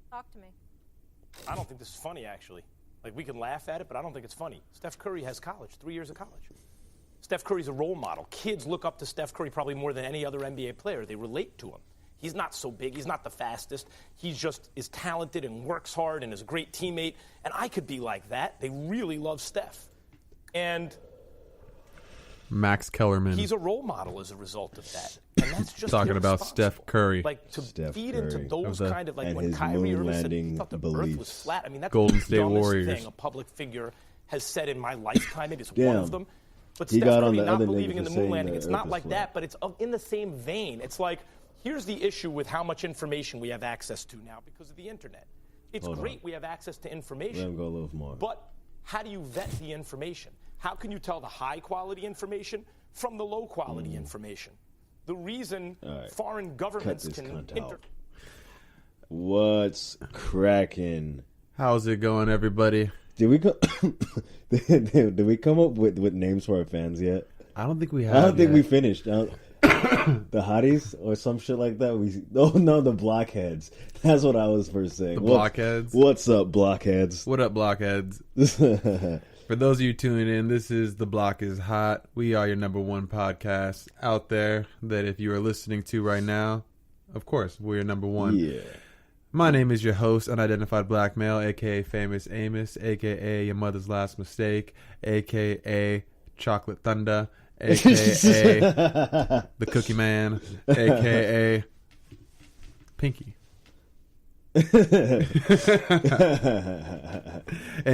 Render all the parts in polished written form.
Talk to me. I don't think this is funny, actually. Like, we can laugh at it, but I don't think it's funny. Steph Curry has college, 3 years of college. Steph Curry's a role model. Kids look up to Steph Curry probably more than any other NBA player. They relate to him. He's not so big. He's not the fastest. He just is talented and works hard and is a great teammate. And I could be like that. They really love Steph. And Max Kellerman. he's a role model as a result of that. And that's just talking about irresponsible. Steph Curry. Like, to Steph feed Curry. into those Of the- kind of, like, and when his Kyrie moon Irving said he landing thought the Earth was beliefs. flat. I mean, that's Golden the State dumbest Warriors. thing a public figure has said in my lifetime. Maybe it's one Damn. of them. But He Steph got on Curry the not other believing nigga in for the moon saying landing, the it's Earth not is like flat. that, but it's in the same vein. It's like, here's the issue with how much information we have access to now because of the internet. It's Hold great on. we have access to Let information. him go a little more. But how do you vet the information? How can you tell the high-quality information from the low-quality information? The reason right. foreign Cut governments this can cunt out. What's cracking? How's it going, everybody? Did we did we come up with names for our fans yet? I don't think we have. I don't think yet. we finished. The hotties or some shit like that. The blockheads. That's what I was first saying. The blockheads? What's up, blockheads? What up, blockheads? For those of you tuning in, this is The Block is Hot. We are your number one podcast out there that if you are listening to right now, of course, we're your number one. Yeah. My name is your host, Unidentified Black Male, a.k.a. Famous Amos, a.k.a. Your Mother's Last Mistake, a.k.a. Chocolate Thunder, a.k.a. The Cookie Man, a.k.a. Pinky. And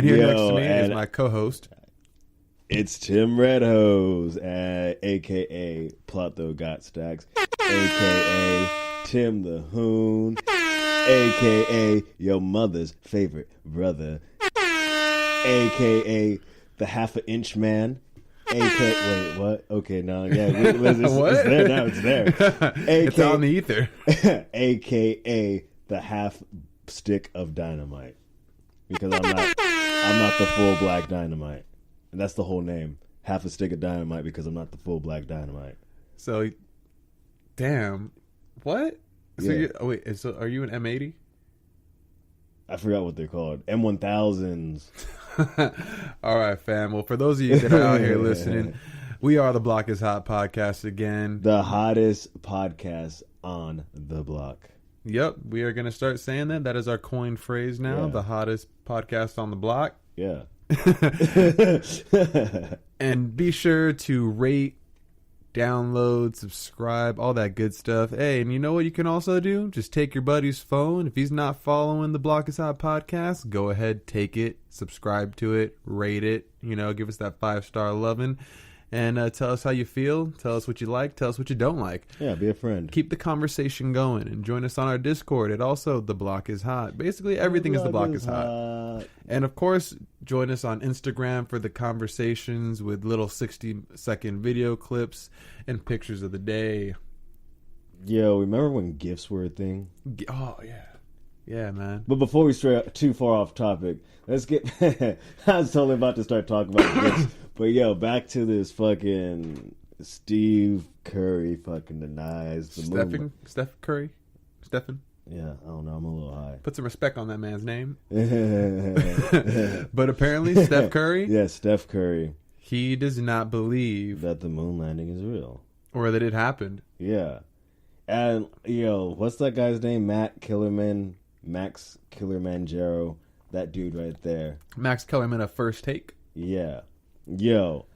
here next to me is my co-host. It's Tim Redhose, a.k.a. Plato Got Stacks, a.k.a. Tim the Hoon, a.k.a. your mother's favorite brother, a.k.a. the half-an-inch man, a.k.a. Wait, what? Okay, no, yeah, What? It's there now, it's there. It's on the ether. a.k.a. the half stick of dynamite, because I'm not the full black dynamite, and that's the whole name. Half a stick of dynamite because I'm not the full black dynamite. So, damn, what? So Yeah. are you an M80? I forgot what they're called. M1000s. All right, fam. Well, for those of you that are out here listening, we are the Block is Hot podcast again. The hottest podcast on the block. Yep, we are going to start saying that. That is our coined phrase now. Yeah. The hottest podcast on the block. Yeah. And be sure to rate, download, subscribe, all that good stuff. Hey, and you know what you can also do? Just take your buddy's phone. If he's not following the Block is Hot podcast, go ahead, take it, subscribe to it, rate it, give us that 5-star loving, and tell us how you feel. Tell us what you like. Tell us what you don't like. Yeah, be a friend. Keep the conversation going and join us on our Discord. It also, The Block is Hot. Basically, everything is The Block is Hot. And of course, join us on Instagram for the conversations with little 60-second video clips and pictures of the day. Yo, remember when GIFs were a thing? Oh, yeah. Yeah, man. But before we stray too far off topic, let's get... I was totally about to start talking about GIFs. But yo, back to this fucking Steve Curry fucking denies the moon. Steph Curry? Stephen? Yeah, I don't know. I'm a little high. Put some respect on that man's name. But apparently, Steph Curry... Yeah, Steph Curry. He does not believe... that the moon landing is real. Or that it happened. Yeah. And, yo, what's that guy's name? Max Killermanjaro. That dude right there. Max Kellerman, a first take. Yeah. Yo.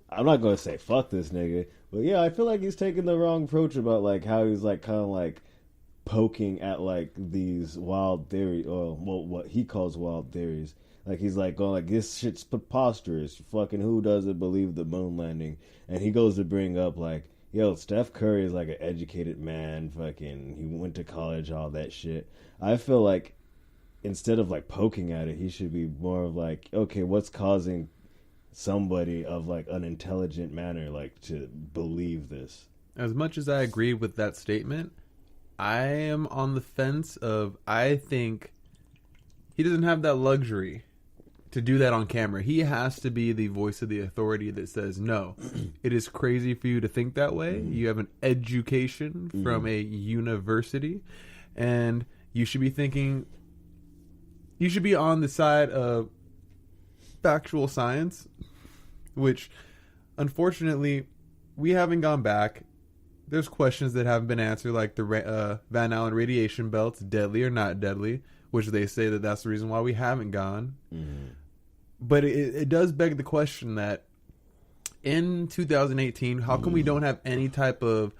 I'm not going to say fuck this nigga. But, yeah, I feel like he's taking the wrong approach about, like, how he's, like, kind of, like, poking at, like, these wild theories. Or, well, what he calls wild theories. Like, he's, like, going, like, this shit's preposterous. Fucking who doesn't believe the moon landing? And he goes to bring up, like, yo, Steph Curry is like an educated man. Fucking, he went to college, all that shit. I feel like instead of like poking at it, he should be more of like, okay, what's causing somebody of like an intelligent manner like to believe this? As much as I agree with that statement, I am on the fence of I think he doesn't have that luxury to do that on camera. He has to be the voice of the authority that says, no, it is crazy for you to think that way. You have an education from a university, and you should be thinking. You should be on the side of factual science, which, unfortunately, we haven't gone back. There's questions that haven't been answered, like the Van Allen radiation belts, deadly or not deadly, which they say that that's the reason why we haven't gone. Mm-hmm. But it does beg the question that in 2018, how come we don't have any type of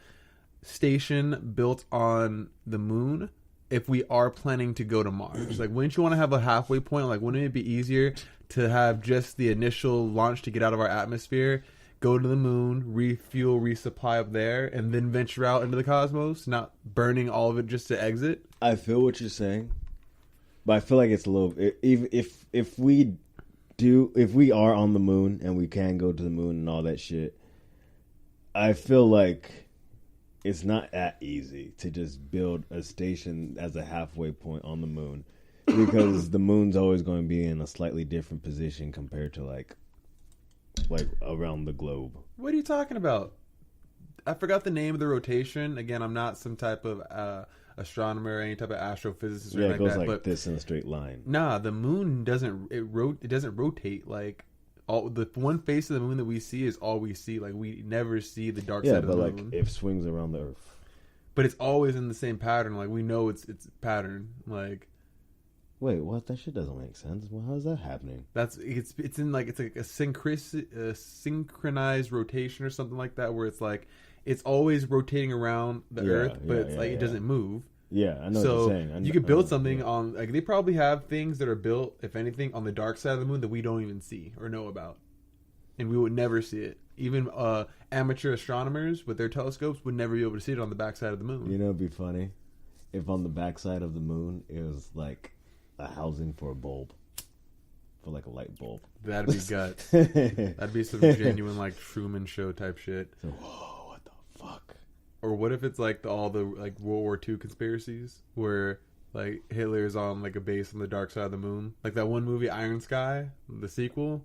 station built on the moon if we are planning to go to Mars? Like, wouldn't you want to have a halfway point? Like, wouldn't it be easier to have just the initial launch to get out of our atmosphere, go to the moon, refuel, resupply up there, and then venture out into the cosmos, not burning all of it just to exit? I feel what you're saying, but I feel like it's a little. If we are on the moon and we can go to the moon and all that shit, I feel like it's not that easy to just build a station as a halfway point on the moon, because the moon's always going to be in a slightly different position compared to like around the globe. What are you talking about? I forgot the name of the rotation. Again, I'm not some type of astronomer or any type of astrophysicist or anything it goes like that. But this in a straight line. Nah, the moon doesn't rotate. Like, all the one face of the moon that we see is all we see. Like, we never see the dark side of the moon. Yeah, but like it swings around the Earth. But it's always in the same pattern. Like, we know it's pattern. Like, wait, what? That shit doesn't make sense. Well, how's that happening? It's in like, it's like a synchronized rotation or something like that, where it's like it's always rotating around the Earth, but it doesn't move. Yeah, I know what you're saying. You could build something on, like, they probably have things that are built, if anything, on the dark side of the moon that we don't even see or know about, and we would never see it. Even amateur astronomers with their telescopes would never be able to see it on the backside of the moon. You know, it'd be funny if on the backside of the moon it was like a housing for a bulb, for like a light bulb. That'd be guts. That'd be some genuine, like, Truman Show type shit. So, whoa, what the fuck? Or what if it's like all the like World War II conspiracies where like Hitler's on like a base on the dark side of the moon, like that one movie Iron Sky, the sequel.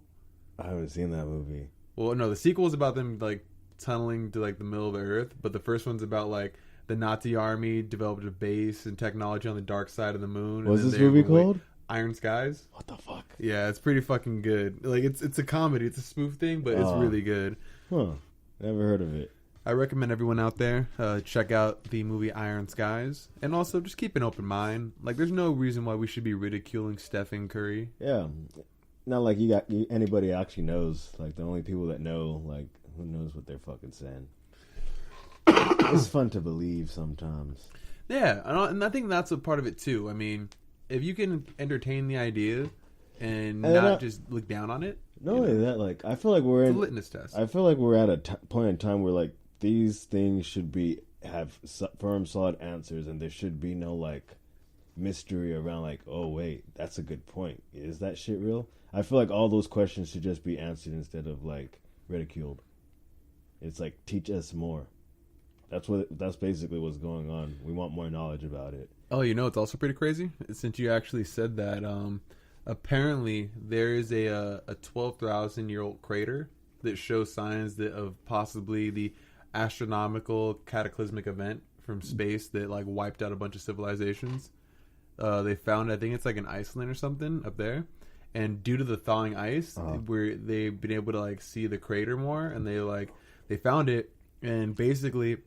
I haven't seen that movie. Well, no, the sequel is about them like tunneling to like the middle of the Earth, but the first one's about like the Nazi army developed a base and technology on the dark side of the moon. What's this movie called? Iron Skies. What the fuck? Yeah, it's pretty fucking good. Like, it's a comedy, it's a spoof thing, but it's really good. Huh? Never heard of it. I recommend everyone out there check out the movie Iron Skies, and also just keep an open mind. Like, there's no reason why we should be ridiculing Stephen Curry. Yeah, not like anybody actually knows. Like, the only people that know, like, who knows what they're fucking saying. It's fun to believe sometimes. Yeah, and I think that's a part of it too. I mean, if you can entertain the idea and not just look down on it. Not only that, like, I feel like we're in a litmus test. I feel like we're at a point in time where, like, these things should have firm, solid answers, and there should be no, like, mystery around, like, oh, wait, that's a good point. Is that shit real? I feel like all those questions should just be answered instead of, like, ridiculed. It's like, teach us more. That's basically what's going on. We want more knowledge about it. Oh, you know, it's also pretty crazy. Since you actually said that, apparently there is a 12,000-year-old crater that shows signs of possibly the astronomical cataclysmic event from space that like wiped out a bunch of civilizations. They found, I think it's like in Iceland or something up there, and due to the thawing ice, where they've been able to like see the crater more, and they found it, and basically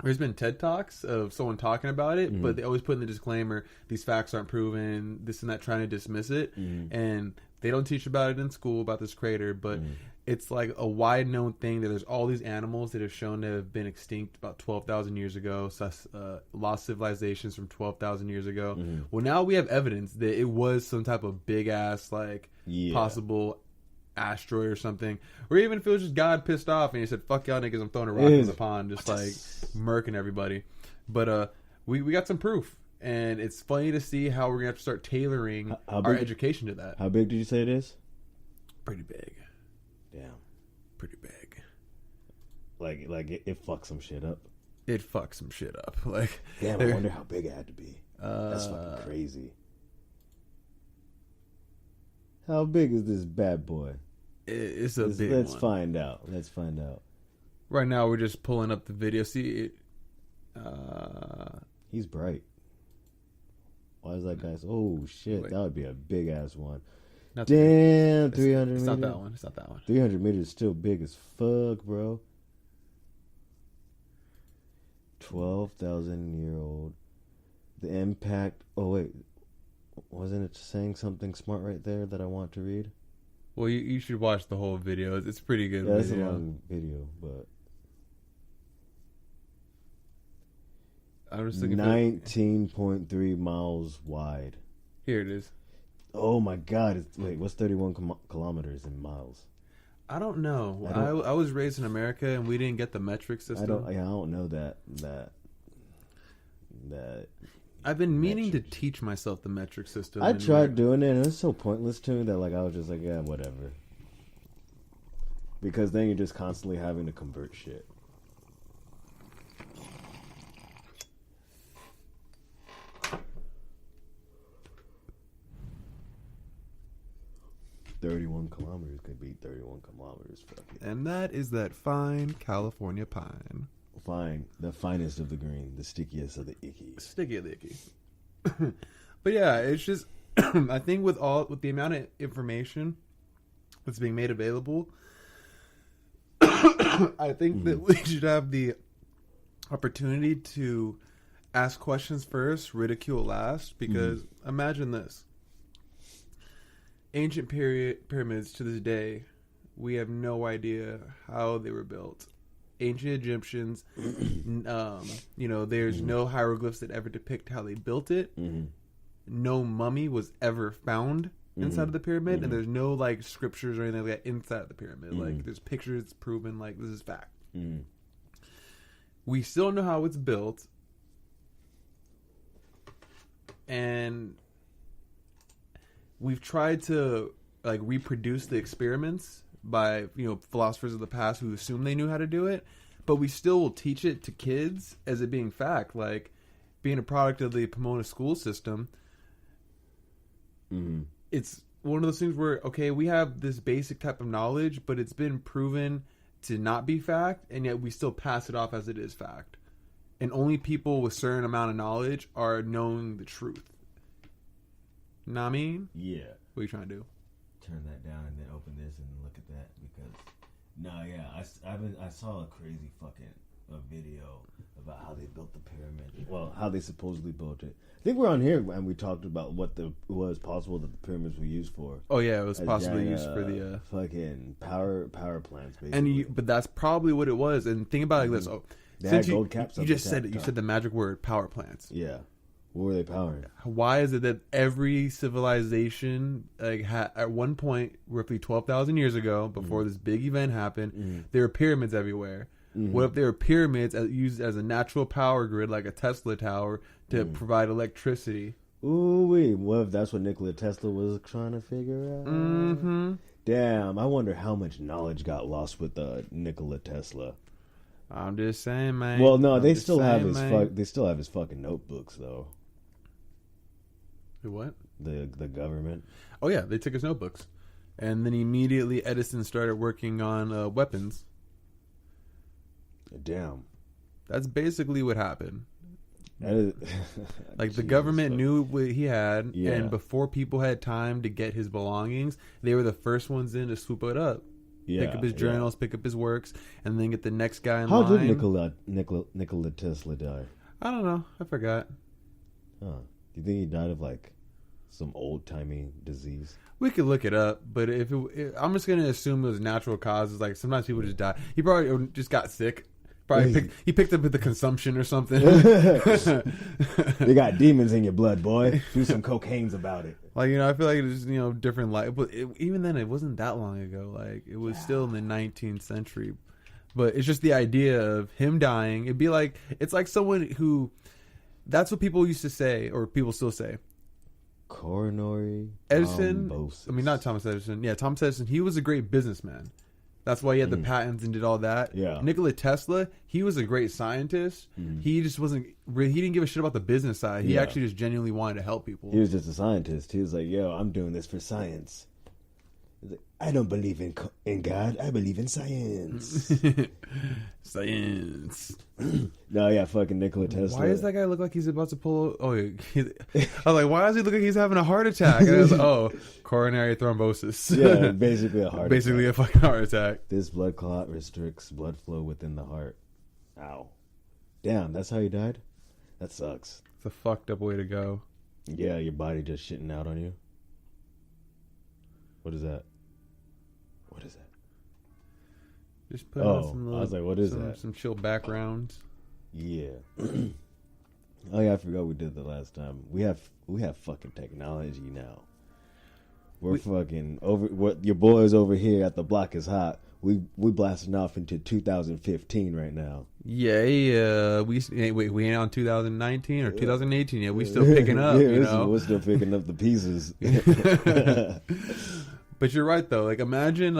there's been TED Talks of someone talking about it, but they always put in the disclaimer, these facts aren't proven, this and that, trying to dismiss it. And they don't teach about it in school, about this crater, but it's like a wide known thing that there's all these animals that have shown to have been extinct about 12,000 years ago, lost civilizations from 12,000 years ago. Well, now we have evidence that it was some type of big ass, like, possible asteroid or something, or even if it was just God pissed off and he said, fuck y'all niggas, I'm throwing a rock in the pond, just like murking everybody. But we got some proof, and it's funny to see how we're gonna have to start tailoring our education to that. How big did you say it is? Pretty big. Damn. Pretty big. Like it fucks some shit up. It fucks some shit up. Like, damn, I wonder how big it had to be. That's fucking crazy. How big is this bad boy? It's a big Let's one. find out. Let's find out. Right now, we're just pulling up the video. See, he's bright. Why is that guy? Oh shit, Wait. that would be a big ass one. Not Damn, 300 It's meters. not that one. It's not that one. 300 meters is still big as fuck, bro. 12,000-year-old. The impact. Oh wait, wasn't it saying something smart right there that I want to read? Well, you should watch the whole video. It's a pretty good Yeah, it's a video. long video, but I was thinking 19.3 miles wide. Here it is. Oh my god! Wait, what's 31 kilometers in miles? I don't know. I I was raised in America, and we didn't get the metric system. I don't know that. I've been meaning to teach myself the metric system. I tried doing it, and it was so pointless to me that like I was just like, yeah, whatever. Because then you're just constantly having to convert shit. "31 kilometers could be 31 kilometers. Fuck it. And that is that fine California pine. Fine. The finest of the green. The stickiest of the icky. Sticky licky. But yeah, it's just I think with the amount of information that's being made available, I think that we should have the opportunity to ask questions first, ridicule last, because imagine this. Ancient pyramids to this day, we have no idea how they were built. Ancient Egyptians, there's no hieroglyphs that ever depict how they built it. No mummy was ever found inside of the pyramid, and there's no like scriptures or anything like that inside of the pyramid. Like there's pictures proven like this is fact. We still know how it's built, and we've tried to like reproduce the experiments by philosophers of the past who assume they knew how to do it, but we still will teach it to kids as it being fact, like being a product of the Pomona school system. It's one of those things where we have this basic type of knowledge, but it's been proven to not be fact, and yet we still pass it off as it is fact, and only people with certain amount of knowledge are knowing the truth. Know what I mean? Yeah. What are you trying to do? Turn that down and then open this and look at that because I saw a crazy fucking video about how they built the pyramid. Well, how they supposedly built it. I think we're on here and we talked about what was possible that the pyramids were used for. Oh yeah, it was possibly used for the fucking power plants, basically. but that's probably what it was. And think about it like this. Oh, They since had gold caps. you just said it. You said the magic word, power plants. Yeah. What were they powering? Why is it that every civilization, at one point, roughly 12,000 years ago, before this big event happened, there were pyramids everywhere? What if there were pyramids used as a natural power grid, like a Tesla tower, to provide electricity? Ooh wee! What if that's what Nikola Tesla was trying to figure out? Damn! I wonder how much knowledge got lost with Nikola Tesla. I'm just saying, man. Well, no, they still have his fucking notebooks though. What? The government. Oh yeah, they took his notebooks, and then immediately Edison started working on weapons. Damn. That's basically what happened. That is, like the government knew what he had, Yeah. and before people had time to get his belongings, they were the first ones in to swoop it up. Yeah, Pick up his journals, pick up his works, and then get the next guy in How line. did Nikola Tesla die? I don't know. I forgot. Huh. Do you think he died of like some old timey disease? We could look it up, but I'm just gonna assume it was natural causes. Like sometimes people just die. He probably just got sick. He picked up with the consumption or something. You got demons in your blood, boy. Do some cocaine's about it. Like, I feel like it's different life. But even then, it wasn't that long ago. Like, it was still in the 19th century. But it's just the idea of him dying. It'd be like, it's like someone who, that's what people used to say, or people still say. Coronary Edison, thrombosis. I mean, not Thomas Edison. Yeah, Thomas Edison, he was a great businessman. That's why he had the patents and did all that. Yeah. Nikola Tesla, he was a great scientist. He just wasn't. He didn't give a shit about the business side. He actually just genuinely wanted to help people. He was just a scientist. He was like, "Yo, I'm doing this for science." He's like, I don't believe in God. I believe in science. Science. No, yeah, fucking Nikola Tesla. Why does that guy look like he's about to pull? Oh, I was like, why does he look like he's having a heart attack? And I was like, oh, coronary thrombosis. Yeah, basically a heart Basically attack. a fucking heart attack. This blood clot restricts blood flow within the heart. Ow. Damn, that's how he died? That sucks. It's a fucked up way to go. Yeah, your body just shitting out on you. What is that? What is that? Just put on some I was like, what is some, that? Some chill background. Yeah. Oh yeah, I forgot we did that last time. We have fucking technology now. We're fucking over. What your boys over here at the block is hot. We blasting off into 2015 right now. Yeah, we ain't on 2019 or 2018 yet. We still picking up. Yeah, you know, we're still picking up the pieces. But you're right though. Like imagine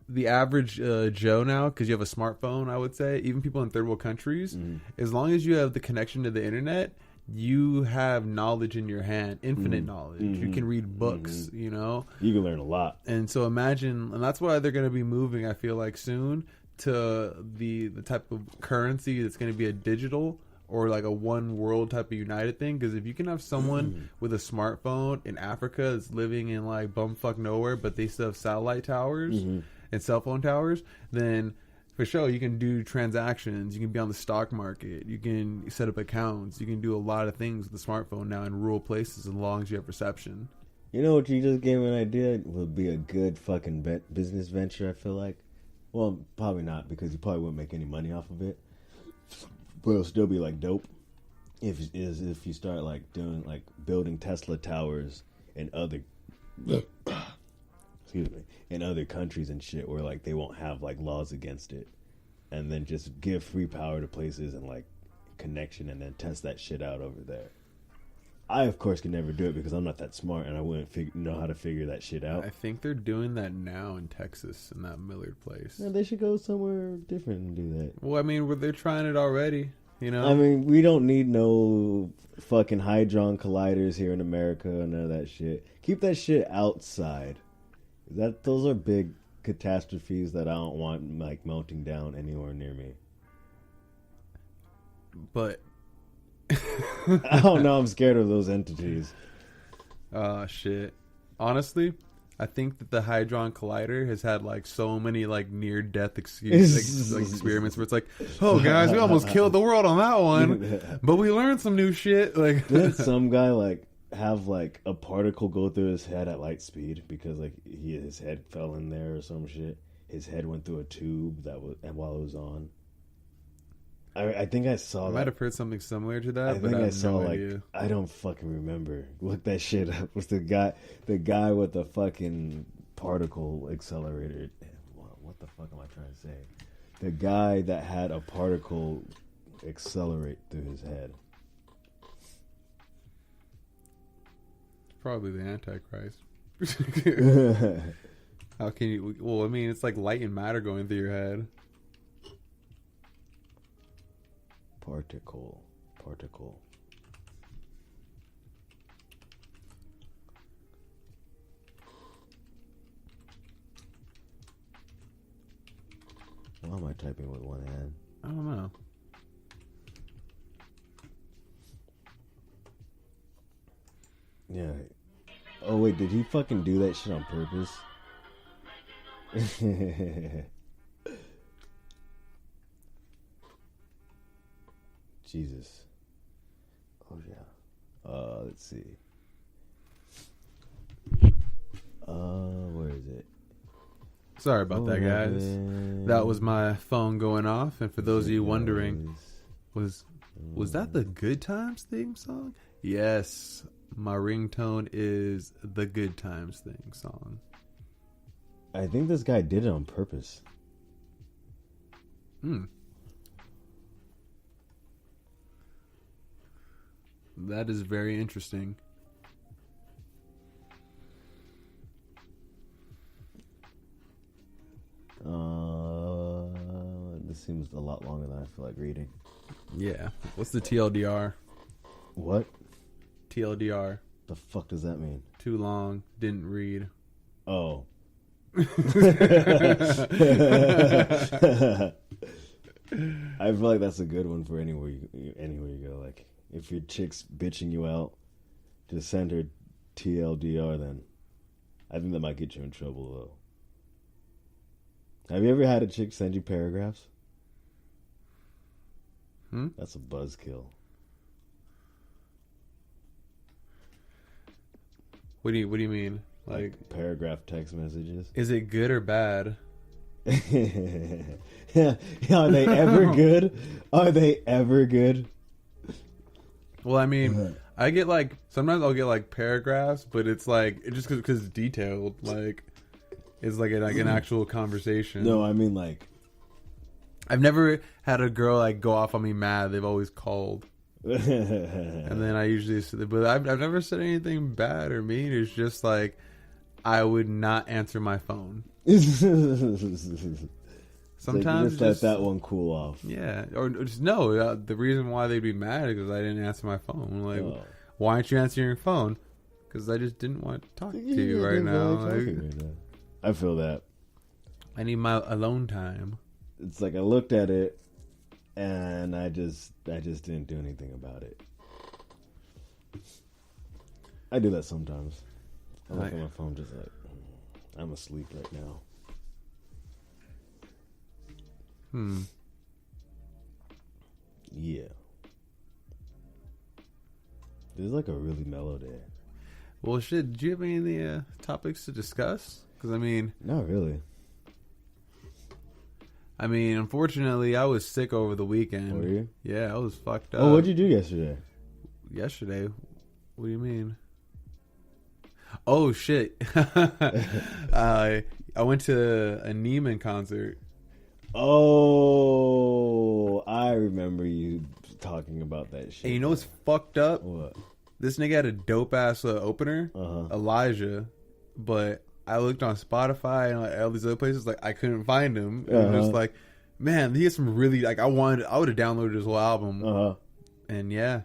the average Joe now, because you have a smartphone. I would say even people in third world countries, as long as you have the connection to the internet, you have knowledge in your hand, infinite knowledge. You can read books. You know, you can learn a lot. And so imagine, and that's why they're going to be moving. I feel like soon to the type of currency that's going to be a digital or like a one world type of united thing. Because if you can have someone with a smartphone in Africa that's living in like bumfuck nowhere, but they still have satellite towers and cell phone towers, then for sure you can do transactions. You can be on the stock market. You can set up accounts. You can do a lot of things with the smartphone now in rural places as long as you have reception. You know what you just gave me an idea would be a good fucking business venture, I feel like. Well, probably not, because you probably wouldn't make any money off of it. But it'll still be like dope if you start like doing like building Tesla towers in other excuse me, in other countries and shit where like they won't have like laws against it, and then just give free power to places and like connection, and then test that shit out over there. I, of course, can never do it because I'm not that smart and I wouldn't know how to figure that shit out. I think they're doing that now in Texas, in that Millard place. Yeah, they should go somewhere different and do that. Well, I mean, they're trying it already, you know? I mean, we don't need no fucking Hadron Colliders here in America and none of that shit. Keep that shit outside. Those are big catastrophes that I don't want, like, melting down anywhere near me. But... I don't know. I'm scared of those entities. Shit. Honestly, I think that the Hadron Collider has had like so many like near-death experiments where it's like, oh guys, we almost killed the world on that one, but we learned some new shit. Like, didn't some guy like have like a particle go through his head at light speed because like his head fell in there or some shit? His head went through a tube while it was on. I think I saw that. I might have heard something similar to that, I but think I I saw no like idea. I don't fucking remember. Look that shit up. Was the guy with the fucking particle accelerator? What the fuck am I trying to say? The guy that had a particle accelerate through his head. Probably the Antichrist. How can you? Well, I mean, it's like light and matter going through your head. Particle. Why am I typing with one hand? I don't know. Yeah. Oh wait, did he fucking do that shit on purpose? Jesus. Oh yeah. Let's see. Where is it? Sorry about that, guys. That was my phone going off. And for those of you wondering, was that the Good Times theme song? Yes, my ringtone is the Good Times theme song. I think this guy did it on purpose. That is very interesting. This seems a lot longer than I feel like reading. Yeah. What's the TLDR? What? TLDR. The fuck does that mean? Too long. Didn't read. Oh. I feel like that's a good one for anywhere you go. Like, if your chick's bitching you out, just send her TLDR. Then I think that might get you in trouble, though. Have you ever had a chick send you paragraphs? That's a buzzkill. What do you mean? Like paragraph text messages? Is it good or bad? Are they ever good? Are they ever good? Well, I mean, I get like sometimes I'll get like paragraphs, but it's like just because it's detailed, like it's like an actual conversation. No, I mean like I've never had a girl like go off on me mad. They've always called, and then I usually, but I've never said anything bad or mean. It's just like I would not answer my phone. Sometimes just let that one cool off. Yeah, or just no. The reason why they'd be mad is because I didn't answer my phone. Like, why aren't you answering your phone? Because I just didn't want to talk to you right now. I feel that. I need my alone time. It's like I looked at it, and I just didn't do anything about it. I do that sometimes. I look at my phone, just like I'm asleep right now. Yeah. This is like a really mellow day. Well, shit. Did you have any topics to discuss? Because I mean, not really. I mean, unfortunately, I was sick over the weekend. Were you? Yeah, I was fucked up. Oh, what'd you do yesterday? Yesterday? What do you mean? Oh, shit. I went to a Neiman concert. Oh, I remember you talking about that shit. And you know what's fucked up? What? This nigga had a dope-ass opener, Elijah, but I looked on Spotify and like all these other places, like I couldn't find him. And I'm just like, man, he has some really like I would have downloaded his whole album, and yeah,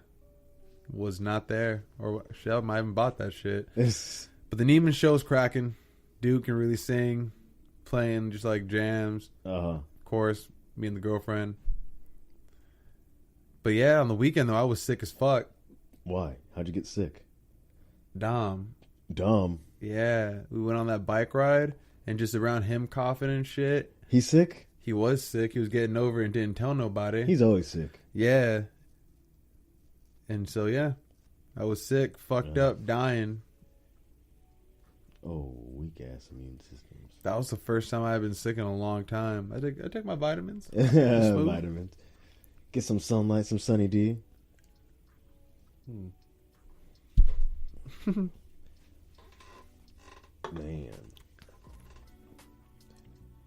was not there. Or shit, I might haven't bought that shit. But the Neiman show's cracking. Dude can really sing, playing just like jams. Of course, me and the girlfriend. But yeah, on the weekend though, I was sick as fuck. Why? How'd you get sick? Dumb. Yeah, we went on that bike ride, and just around him coughing and shit. He's sick? He was sick. He was getting over it and didn't tell nobody. He's always sick. Yeah. And so, yeah, I was sick, fucked up, dying. Oh, weak-ass immune systems. That was the first time I've been sick in a long time. I take my vitamins. Vitamins. Get some sunlight, some sunny D. Man.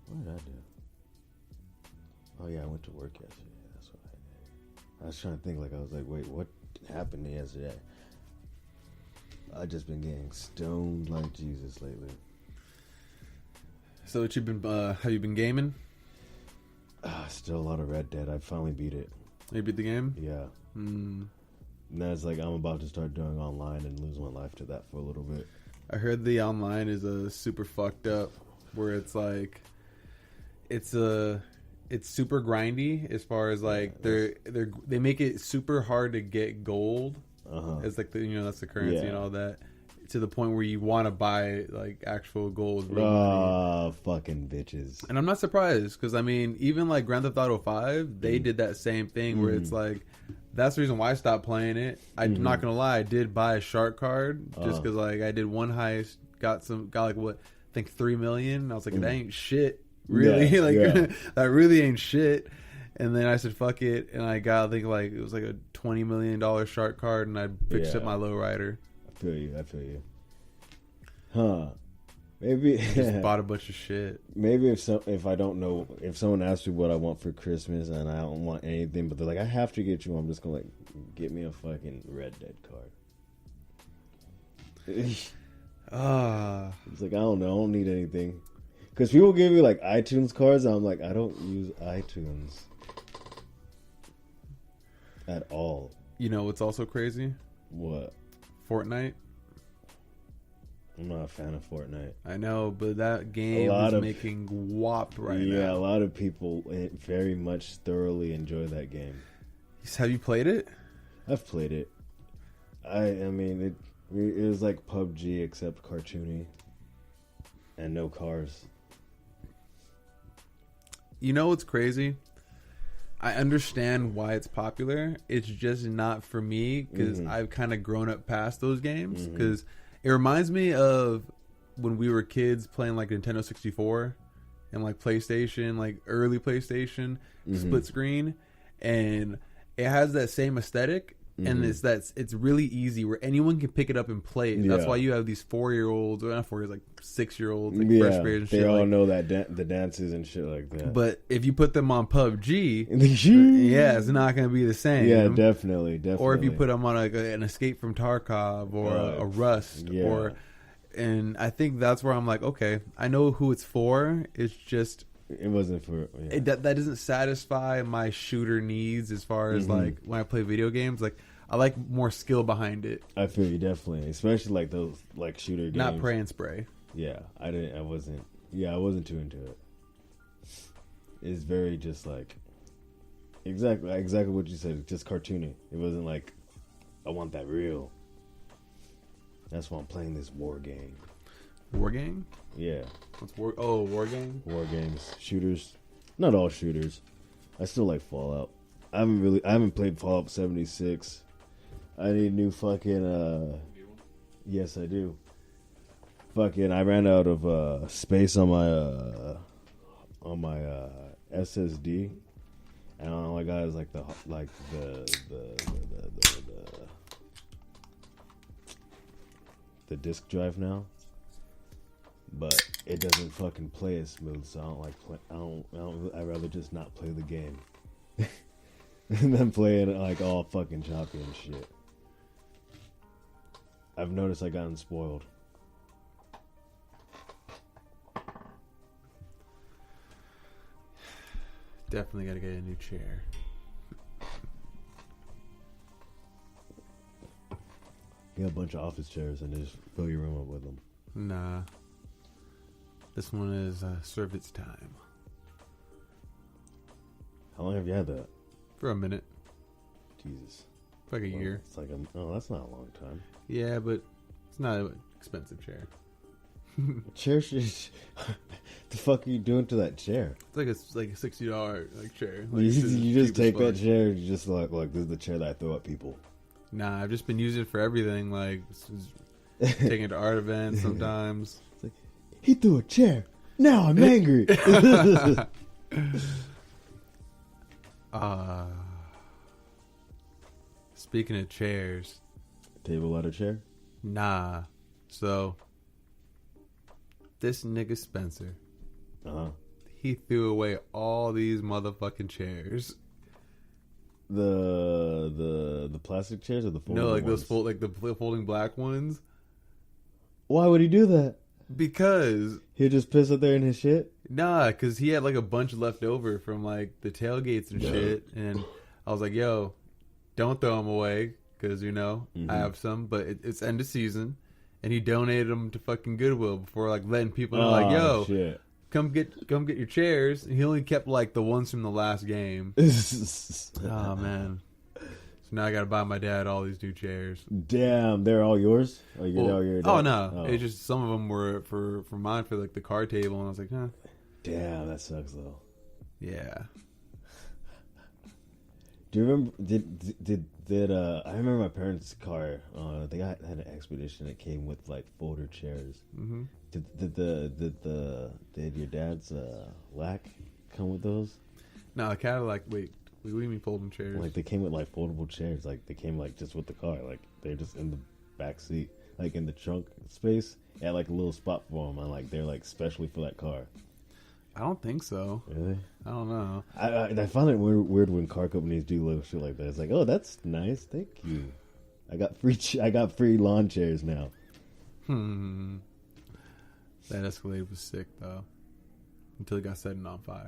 What did I do? Oh, yeah, I went to work yesterday. That's what I did. I was trying to think, like, I was like, wait, what happened yesterday? I've just been getting stoned like Jesus lately. So what have you been gaming? Still a lot of Red Dead. I finally beat it. You beat the game? Yeah. And that's like, I'm about to start doing online and lose my life to that for a little bit. I heard the online is super fucked up, where it's like, it's super grindy as far as like they make it super hard to get gold. It's like that's the currency and all that, to the point where you want to buy like actual gold. Fucking bitches. And I'm not surprised, because I mean, even like Grand Theft Auto 5, they did that same thing where it's like, that's the reason why I stopped playing it. I'm not gonna lie, I did buy a shark card just because like I did one heist, got like what, I think 3 million. I was like, that ain't shit, really. That really ain't shit. And then I said, fuck it, and I got, I think like it was like a $20 million shark card, and I fixed up my lowrider. I feel you. Huh? Maybe just bought a bunch of shit. Maybe if I don't know, if someone asks me what I want for Christmas and I don't want anything, but they're like, I have to get you, I'm just gonna like, get me a fucking Red Dead card. It's like, I don't know, I don't need anything. Because people give me like iTunes cards, and I'm like, I don't use iTunes at all. You know what's also crazy? What? Fortnite. I'm not a fan of Fortnite. I know, but that game is making whop right now. Yeah, a lot of people very much thoroughly enjoy that game. Have you played it? I've played it. I mean, it was like PUBG except cartoony and no cars. You know what's crazy? I understand why it's popular. It's just not for me because I've kind of grown up past those games. Because it reminds me of when we were kids playing like Nintendo 64 and like PlayStation, like early PlayStation, split screen, and it has that same aesthetic. And it's really easy where anyone can pick it up and play it. That's why you have these 4-year-olds, or not 4-years, like 6-year-olds, like first graders and shit. They all know that the dances and shit like that. But if you put them on PUBG, yeah, it's not going to be the same. Yeah, definitely. Or if you put them on an Escape from Tarkov or a Rust, and I think that's where I'm like, okay, I know who it's for. It's just it wasn't for that doesn't satisfy my shooter needs as far as like when I play video games. Like I like more skill behind it. I feel you definitely, especially like those like shooter games. Not pray and spray. Yeah, I wasn't too into it. It's very just like exactly what you said. Just cartoony. It wasn't like I want that real. That's why I'm playing this war game. War game? Yeah. What's war? Oh, war game. War games, shooters. Not all shooters. I still like Fallout. I haven't played Fallout 76. I need new fucking. Yes, I do. Fucking, I ran out of space on my SSD, and all I got is like the disk drive now. But it doesn't fucking play as smooth, so I don't like play. I'd rather just not play the game, and then play it like all fucking choppy and shit. I've noticed I gotten spoiled. Definitely gotta get a new chair. Get a bunch of office chairs and just fill your room up with them. Nah. This one is served its time. How long have you had that? For a minute. Jesus. For like a year. It's like that's not a long time. Yeah, but it's not an expensive chair. Chair shit. The fuck are you doing to that chair? It's like a $60 like chair. Like, you just take that chair and you just like this is the chair that I throw at people. Nah, I've just been using it for everything. Like taking it to art events sometimes. It's like, he threw a chair. Now I'm angry. Speaking of chairs. Table, ladder, chair? Nah. So this nigga Spencer. He threw away all these motherfucking chairs. The plastic chairs or the folding ones? Those the folding black ones. Why would he do that? Because he'd just piss up there in his shit? Nah, because he had like a bunch left over from like the tailgates and shit. And I was like, yo, don't throw them away because, I have some. But it's end of season. And he donated them to fucking Goodwill before like letting people know like, yo, shit. Come get your chairs. And he only kept like the ones from the last game. Oh, man. So now I got to buy my dad all these new chairs. Damn, they're all yours? All your dad? Oh, no. It's just some of them were for mine for like the card table. And I was like, huh. Damn, that sucks though. Yeah. Do you remember? Did I remember my parents' car? They had an Expedition that came with like folder chairs. Mm-hmm. Did your dad's Lack come with those? No, the Cadillac. Wait, what do you mean folding chairs? Like they came with like foldable chairs. Like they came like just with the car. Like they're just in the back seat, like in the trunk space. It had like a little spot for them, and like they're like specially for that car. I don't think so. Really? I don't know. I find it weird when car companies do little shit like that. It's like, oh, that's nice. Thank you. I got free lawn chairs now. That Escalade was sick though, until it got set on fire.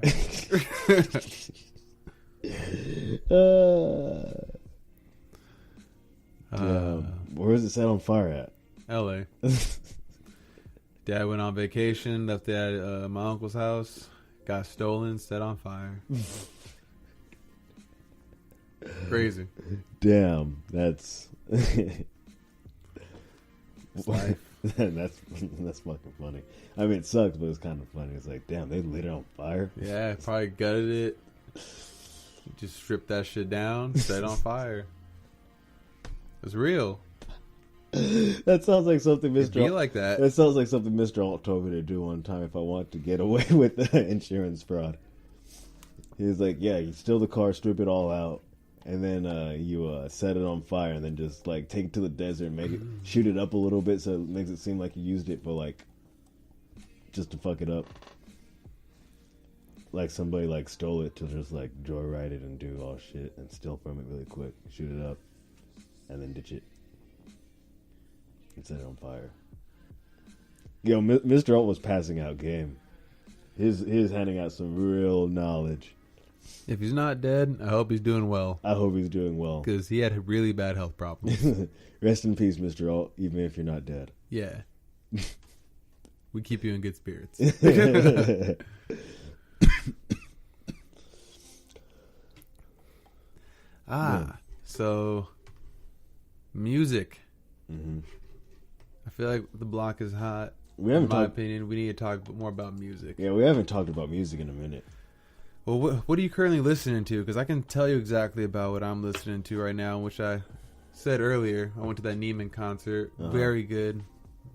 Where is it set on fire at? L.A. Dad went on vacation, left it at my uncle's house, got stolen, set on fire. Crazy. Damn, that's life. that's fucking funny. I mean, it sucks, but it's kind of funny. It's like, damn, they lit it on fire. Yeah, probably gutted it. Just stripped that shit down, set it on fire. It's real. That sounds like something It'd Mr. be like that. That sounds like something Mr. Alt told me to do one time if I want to get away with the insurance fraud. He was like, yeah, you steal the car, strip it all out, and then you set it on fire, and then just like take it to the desert and make it shoot it up a little bit so it makes it seem like you used it, but like just to fuck it up. Like somebody like stole it to just like joyride it and do all shit and steal from it really quick, shoot it up, and then ditch it and set it on fire. Yo, Mr. Alt was passing out game. He's handing out some real knowledge. If he's not dead, I hope he's doing well. I hope he's doing well. Because he had really bad health problems. Rest in peace, Mr. Alt, even if you're not dead. Yeah. We keep you in good spirits. So music. Mm-hmm. I feel like the block is hot. In my opinion, we need to talk more about music. Yeah, we haven't talked about music in a minute. Well, what are you currently listening to? Because I can tell you exactly about what I'm listening to right now, which I said earlier. I went to that Neiman concert. Very good.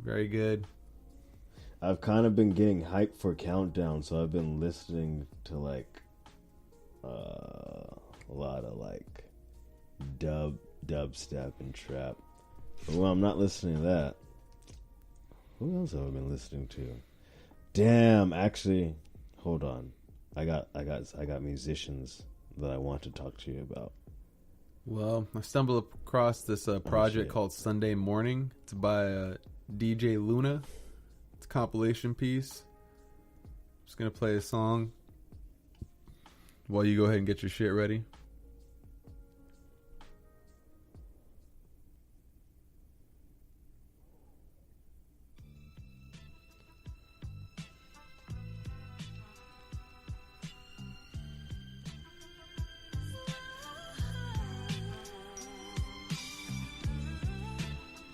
Very good. I've kind of been getting hyped for Countdown, so I've been listening to like a lot of like dubstep and trap. But when I'm not listening to that, who else have I been listening to? Damn, actually, hold on. I got musicians that I want to talk to you about. Well, I stumbled across this project called Sunday Morning. It's by DJ Luna. It's a compilation piece. I'm just gonna play a song while you go ahead and get your shit ready.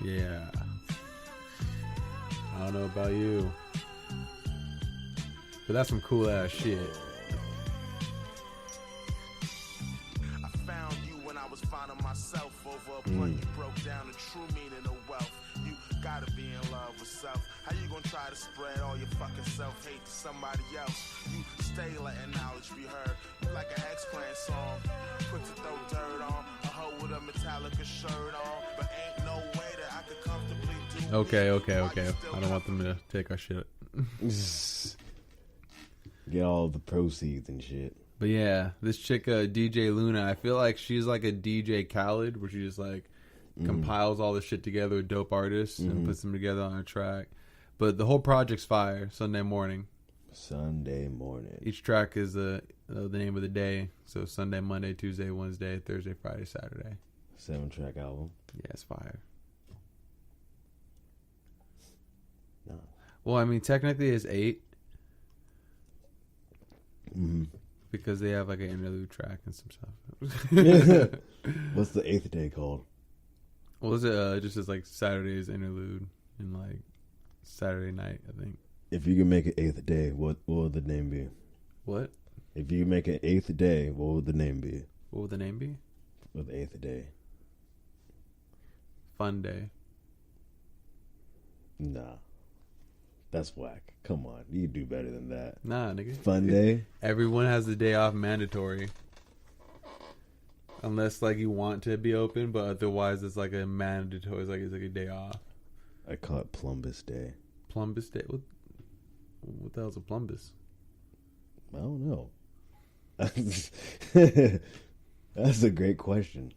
Yeah. I don't know about you, but that's some cool ass shit. I found you when I was finding myself over a blunt. You broke down the true meaning of wealth. You gotta be in love with self. How you gonna try to spread all your fucking self-hate to somebody else? You stay letting knowledge be heard. You like an X-Clan song. Put to throw dirt on. A hoe with a Metallica shirt on. But ain't no way that I could comfortably do. Okay. I don't want them to take our shit. Get all the proceeds and shit. But yeah, this chick, DJ Luna, I feel like she's like a DJ Khaled, where she just like compiles all the shit together with dope artists and puts them together on a track. But the whole project's fire. Sunday morning. Each track is the name of the day. So Sunday, Monday, Tuesday, Wednesday, Thursday, Friday, Saturday. 7-track album. Yeah, it's fire. No. Well, I mean, technically it's 8. Mm-hmm. Because they have like an interlude track and some stuff. What's the 8th day called? Well, is it just as like Saturday's interlude and like Saturday night, I think. If you can make an 8th day, what would the name be? What? If you make an 8th day, what would the name be? What would the name be? For the 8th day. Fun Day. Nah. That's whack. Come on. You can do better than that. Nah, nigga. Fun Day? Everyone has the day off mandatory. Unless like you want to be open, but otherwise it's like a mandatory. It's like a day off. I call it Plumbus Day. Plumbus Day? What the hell's a plumbus? I don't know. That's a great question.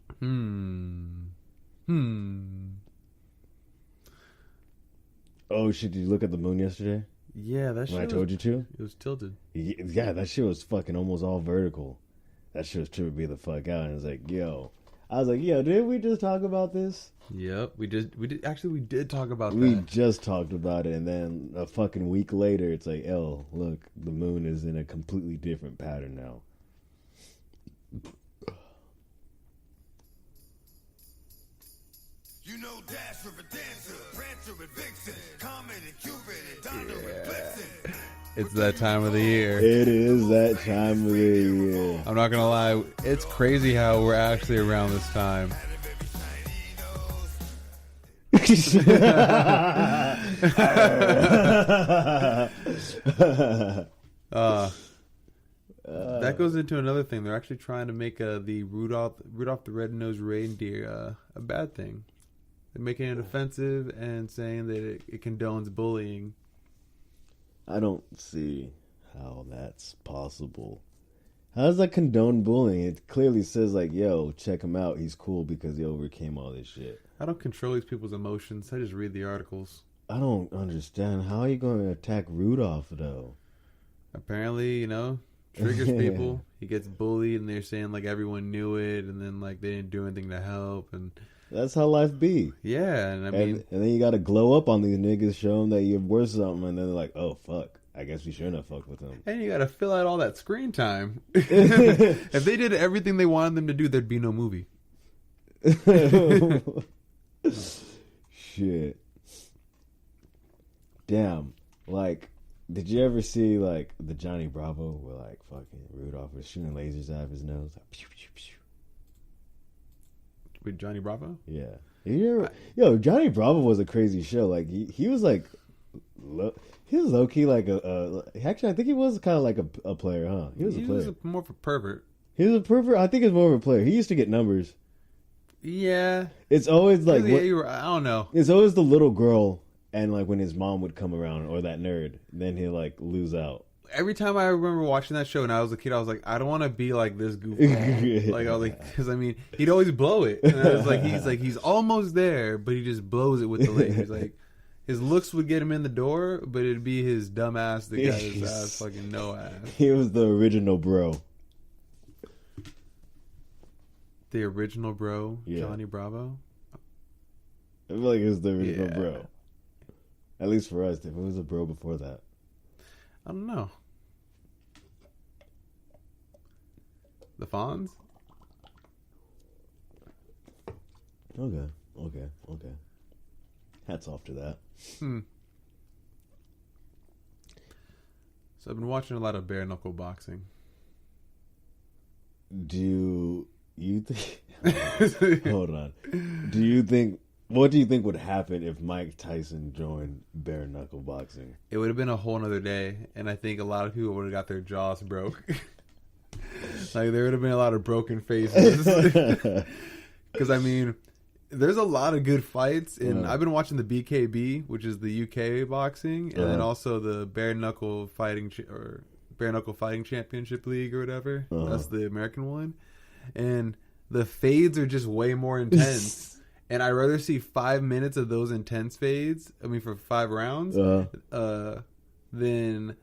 Oh shit! Did you look at the moon yesterday? Yeah, that shit. When I told you to, it was tilted. Yeah, that shit was fucking almost all vertical. That shit was tripping me the fuck out. And it's like, yo, I was like, yo, didn't we just talk about this? Yep, we did talk about We that. just talked about it, and then a fucking week later, it's like, oh, look, the moon is in a completely different pattern now. You know Dash with a dancer, Prancer with Vixen, Comet and Cupid and Donner with Blitzen. It's that time of the year. It is that time of the year. I'm not gonna lie, it's crazy how we're actually around this time. That goes into another thing. They're actually trying to make the Rudolph the Red-Nosed Reindeer a bad thing. They're making it offensive and saying that it condones bullying. I don't see how that's possible. How does that condone bullying? It clearly says like, yo, check him out. He's cool because he overcame all this shit. I don't control these people's emotions. I just read the articles. I don't understand. How are you going to attack Rudolph, though? Apparently, triggers people. He gets bullied, and they're saying like everyone knew it, and then like they didn't do anything to help, and that's how life be. Yeah, and I mean, and then you got to glow up on these niggas, show them that you're worth something, and then they're like, oh fuck, I guess we shouldn't have fucked with them. And you got to fill out all that screen time. If they did everything they wanted them to do, there'd be no movie. Shit. Damn. Like, did you ever see like the Johnny Bravo where like fucking Rudolph was shooting lasers out of his nose? Like, pew, pew, pew. With Johnny Bravo? Yeah. Yo, Johnny Bravo was a crazy show. Like he was like, he was low key like actually I think he was kind of like a player, huh? He was a player. He was more of a pervert. He was a pervert. I think he was more of a player. He used to get numbers. Yeah. It's always like I don't know. It's always the little girl, and like when his mom would come around or that nerd, then he'll like lose out. Every time I remember watching that show when I was a kid, I was like, I don't want to be like this goofball. Like I was like, because I mean, he'd always blow it, and I was like, he's almost there, but he just blows it with the lasers. Like his looks would get him in the door, but it'd be his dumb ass that got his ass fucking no ass. He was the original bro. The original bro, yeah. Johnny Bravo. I feel like he was the original bro. At least for us, if it was a bro before that. I don't know. The Fonz? Okay. Hats off to that. So I've been watching a lot of bare knuckle boxing. Do you think... Hold on. What do you think would happen if Mike Tyson joined bare knuckle boxing? It would have been a whole nother day, and I think a lot of people would have got their jaws broke. Like, there would have been a lot of broken faces. Because, I mean, there's a lot of good fights, and I've been watching the BKB, which is the UK boxing, and then also the Bare Knuckle Fighting Championship League or whatever. That's the American one. And the fades are just way more intense. And I'd rather see 5 minutes of those intense fades, for 5 rounds, than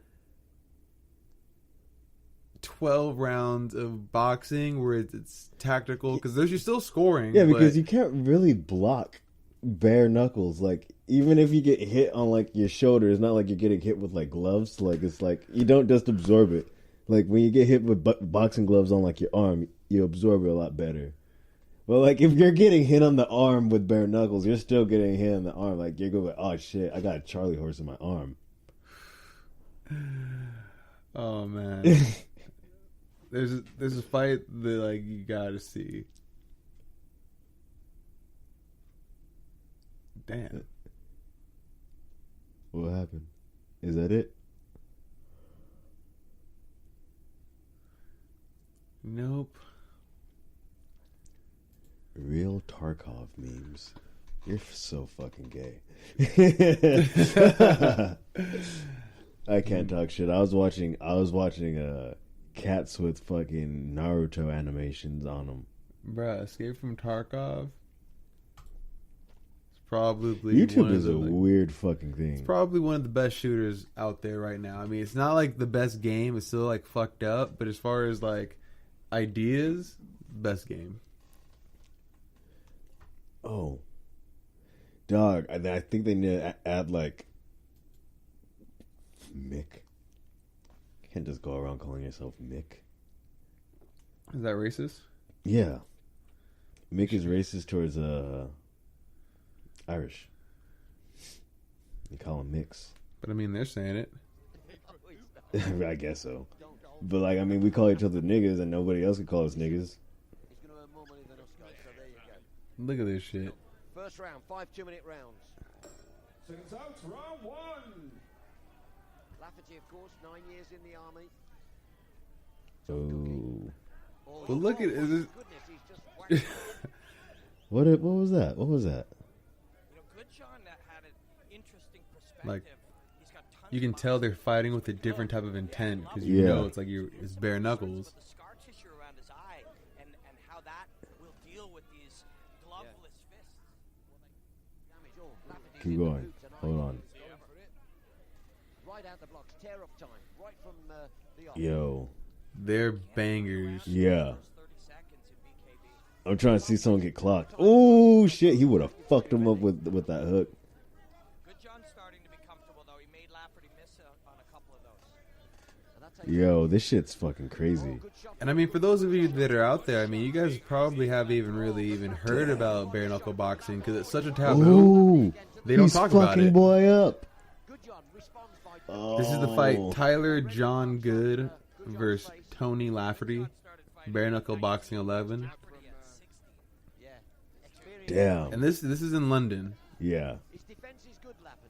12 rounds of boxing where it's tactical. Because you're still scoring. Yeah, because you can't really block bare knuckles. Like, even if you get hit on, like, your shoulder, it's not like you're getting hit with, like, gloves. Like, it's like, you don't just absorb it. Like, when you get hit with boxing gloves on, like, your arm, you absorb it a lot better. Well, like, if you're getting hit on the arm with bare knuckles, you're still getting hit on the arm. Like, you're going, like, oh, shit, I got a Charlie horse in my arm. Oh, man. There's a fight that, like, you gotta see. Damn. What happened? Is that it? Nope. Real Tarkov memes. You're so fucking gay. I can't talk shit. I was watching cats with fucking Naruto animations on them. Bruh, Escape from Tarkov. It's probably YouTube is a weird fucking thing. It's probably one of the best shooters out there right now. I mean, it's not like the best game. It's still like fucked up. But as far as like ideas, best game. Oh, dog. I think they need to add like Mick. You can't just go around calling yourself Mick. Is that racist? Yeah, Mick is racist towards Irish. You call them Micks. But I mean, they're saying it. I guess so. But like, I mean, we call each other niggas, and nobody else can call us niggas. He's going to earn more money than us guys, so there you go. Look at this shit. First round, 5 2-minute rounds. Seconds out, round 1. Lafferty, of course, 9 years in the army. Oh, But look at it. Goodness, he's just whacked. what was that? What was that? Good John had an interesting perspective. Like, He's got tons you can of tell they're muscles. fighting with a different type of intent because you Yeah. know it's like it's bare knuckles. With the scar tissue around his eye and how that will deal with these gloveless fists. Damage. Oh, Lafferty's Keep in the going. boots and Hold eyes. on. Right out the blocks, tear up time, right from the off. Yo, They're bangers. yeah. 30 seconds in BKB. I'm trying to see someone get clocked. Oh shit, he would have fucked him up with that hook. Good John starting to be comfortable though. He made Lafferty miss on a couple of those. And that takes Yo, this shit's fucking crazy. good shot. And I mean, for those of you that are out there, I mean, you guys probably haven't even heard about bare knuckle boxing because it's such a taboo. Ooh, They don't he's talk about fucking it. boy up. Good John responds by This is the fight Oh. Tyler John Good versus Tony Lafferty. Bare knuckle boxing 11. Lafferty at 60. yeah. Experience. Damn. And this is in London. Yeah. His defense is good, Lafferty.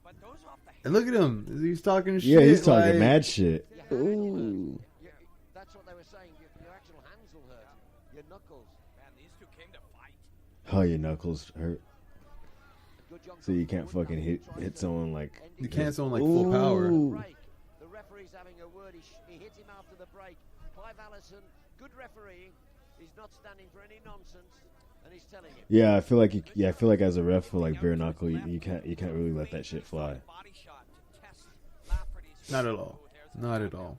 But those off the And look at him. He's talking shit. Yeah, he's talking like- mad shit. Your hand will Ooh. hurt. That's what they were saying. Your actual hands will hurt. Your knuckles. man, these two came to fight. Oh, your knuckles hurt. Good John So you comes can't forward, fucking Lafferty tries hit to someone like. end You it. can't someone like full power. Ooh. Break. The referee's having a word. He hit him after the break. Clive Allison, good refereeing. He's not standing for any nonsense, and he's telling him. Yeah, I feel like I feel like as a ref for like bare knuckle, you can't really let that shit fly. Body shot to test Lafferty's Not at all. Not at all.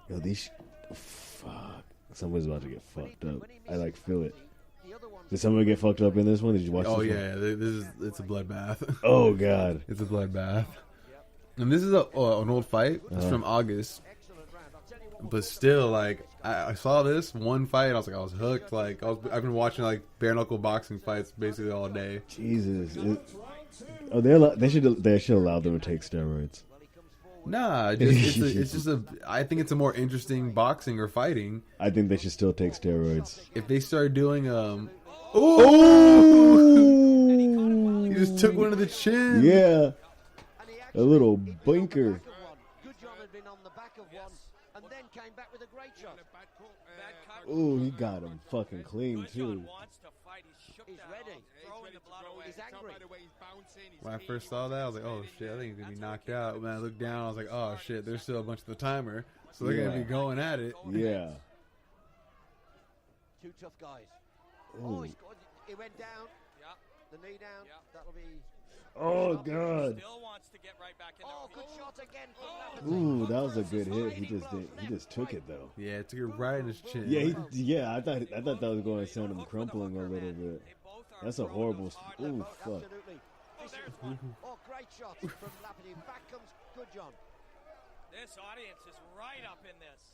Yo, these. Fuck. Someone's about to get fucked up. I like feel it. The other one's Did someone get fucked up in this one? Did you watch Oh this one? yeah, it's a bloodbath. Oh god. It's a bloodbath. And this is an old fight. It's from August. excellent round. I'll tell you what. But still, like I saw this one fight, I was hooked. Like I've been watching like bare knuckle boxing fights basically all day. Jesus. Oh, they should allow them to take steroids. Nah, it's just a. I think it's a more interesting boxing or fighting I think they should still take steroids. if they start doing Oh! He just took one to the chin. Yeah. And he A actually little hit the blinker. back of one. Good John had been on the back of one, and then came back with a great shot. Ooh, he got him fucking clean Good John too. wants to fight. He's shook He's that ready. off, throwing the blood away. He's angry. When I first saw that, I was like, "Oh shit, I think he's gonna be knocked out." When I looked down, I was like, "Oh shit, there's still a bunch of the timer, so they're gonna Yeah. be going at it." Yeah. Two tough guys. Oh, Ooh. he scored. He went down. Yeah. The knee down. Yeah. That'll be. Oh god. Still wants to get right back in Oh, there. good shot again from Lafferty. Ooh, that was a good hit. He just took it though. Yeah, it took it right in his chin. Yeah, I thought that was going to send him crumpling a little bit. They both are That's a throwing horrible. them hard. Ooh, Oh, fuck. absolutely. This is, oh, great shot from Lafferty. Back comes Good John. This audience is right up in this.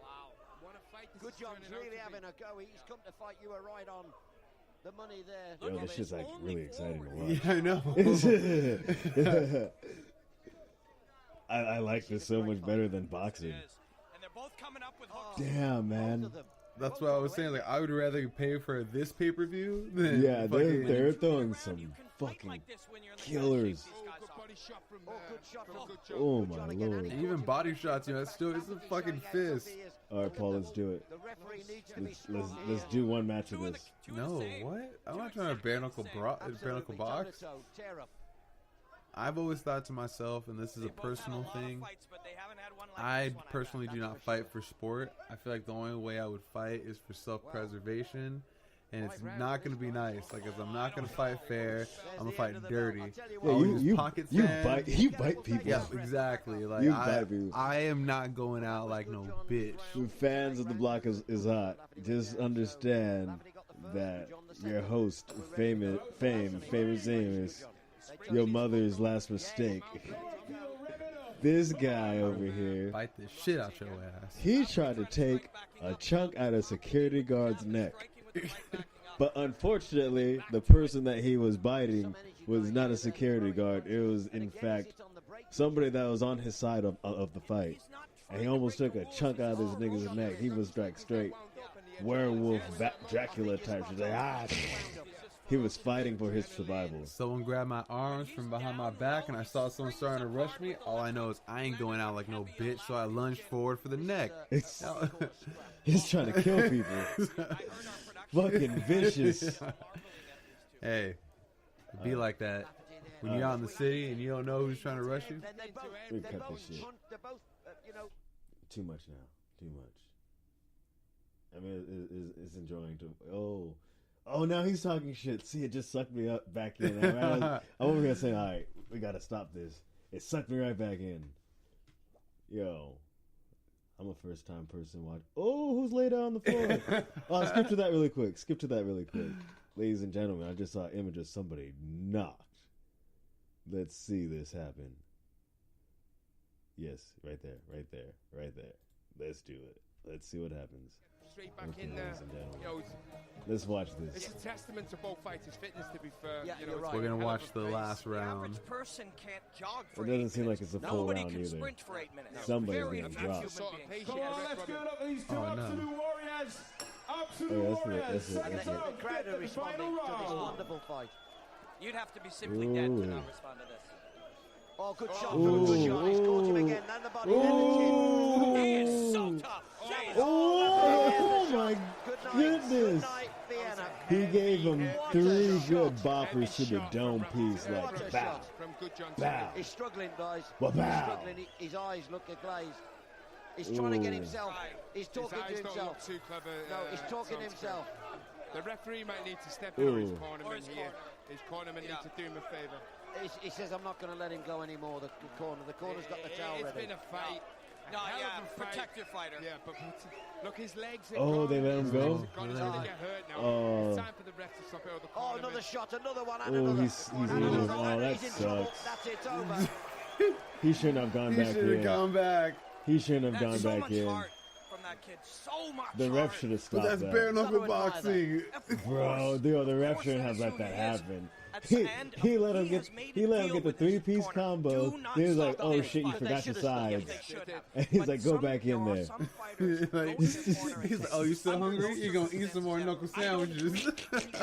Wow. Good John's really having a go. He's come to fight. You were right on the money there. Yo, this shit's like really exciting to watch. Yeah, I know. I like this so much better than boxing. And they're both coming up with hooks. Damn, man. Both of them. That's what I was saying. Like, I would rather pay for this pay per view than Yeah, fucking- they're throwing You some can fight fucking like this when you're in the killers. best shape these guys are. Oh, good shot from Oh Good my John again. lord. And he And even caught body him. shots, you know, it's still it's a fucking fist. All right, Paul, let's do it. The referee needs to be Let's strong let's here. do one match of Two of this. the No, same. what? I'm not trying to bare knuckle bare knuckle Absolutely, box. toe-to-toe, tear up. I've always thought to myself, and this is They a both had personal lot of thing. fights, but they haven't had one like I this one, I personally bet. do not fight for sport. I feel like the only way I would fight is for self-preservation And it's not going to be nice. Like, 'cause I'm not going to fight fair. I'm going to fight dirty. Yeah, you pocket you sand. bite people. Yeah, exactly. Like, You bite people. I am not going out like no bitch. Fans of the block is hot. Just understand that your host, famous Amos, your mother's last mistake. This guy over here, Bite the shit out your ass. he tried to take a chunk out of security guard's neck. But unfortunately, the person that he was biting was not a security guard. It was, in fact, somebody that was on his side of the fight. And he almost took a chunk out of this nigga's neck. He was like straight werewolf, Dracula type. She's like, He was fighting for his survival. Someone grabbed my arms from behind my back and I saw someone starting to rush me. All I know is I ain't going out like no bitch, so I lunged forward for the neck. He's trying to kill people. Fucking vicious. Hey, it'd be like that when you're out in the city and you don't know who's trying to rush you. We cut this shit. Too much now. Too much. I mean, it's enjoying to... Oh, now he's talking shit. See, it just sucked me up back in. I'm over here saying, all right, we got to stop this. It sucked me right back in. Yo, I'm a first-time person watch. Oh, who's laid out on the floor? Skip to that really quick. Ladies and gentlemen, I just saw an image of somebody knocked. Let's see this happen. Yes, right there. Let's do it. Let's see what happens. Straight back in there. Let's watch this. It's a testament to both fighters' fitness, to be fair. Yeah, you're right. We're going to watch the last The round. average person can't jog for It doesn't 8 seem like it's a full Nobody round can either. sprint for 8 minutes. Somebody's Very getting few dropped. human beings. Come on, let's give it up for these two Oh, no. absolute warriors. Absolute Oh, that's warriors. it. And the crowd are responding to this wonderful fight. You'd have to be simply dead to not respond to this. Oh, good shot. Ooh. Good shot. He's caught him again. And the body. He is so tough. Jeez. Oh my Good night. goodness. Good night, Vienna. He gave him What 3 a good shot. boppers to the dome piece. What a Like, bow, shot. From Good John bow. He's struggling, guys. Well, He's bow. struggling. His eyes look glazed. He's trying to get Ooh. himself. He's His talking to eyes don't look himself. too clever. No, he's talking to himself. The referee might need to step in or his Ooh. cornerman here. His cornerman needs to do him a favour. He says, I'm not going to let him go anymore, the corner. The corner's got the towel It's ready. been a fight. No, hell yeah, of a fight. protect your fighter. Yeah, but look, his legs are Oh, gone. they let him His go? legs are gone. He's going to get hurt now. Oh. It's time for the ref to stop it. Or the Oh, cornerman. another shot, another one, and Oh, another. he's And in. another. Oh, And that he's in trouble. sucks. That's it, over. He shouldn't have gone back should have in. gone back. He shouldn't have That's gone so back much in. heart from that kid. So much The heart. ref should have But stopped that's that. bare knuckle Gotta boxing. Bro, the ref shouldn't have let that happen. He let him get the 3-piece combo. He was like, "Oh shit, you forgot your sides." And he's like, "Go back in there." Like, he's like, oh, you still hungry? You're going to eat some more knuckle sandwiches.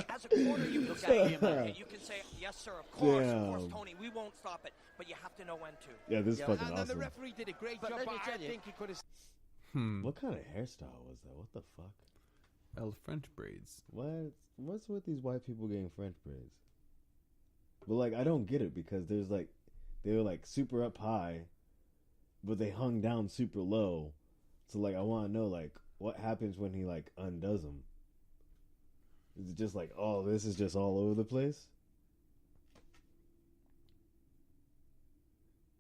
As a corner, you look at him and you can say, "Yes, sir, of course, Tony, we won't stop it." But you have to know when to. Yeah, this is fucking And then the awesome. referee did a great But job, let but me I tell you- think he could have... What kind of hairstyle was that? What the fuck? Well, French braids. What's with these white people getting French braids? But like, I don't get it because there's like, they were like super up high, but they hung down super low. So like, I want to know like what happens when he like undoes them. Is it just like, oh, this is just all over the place?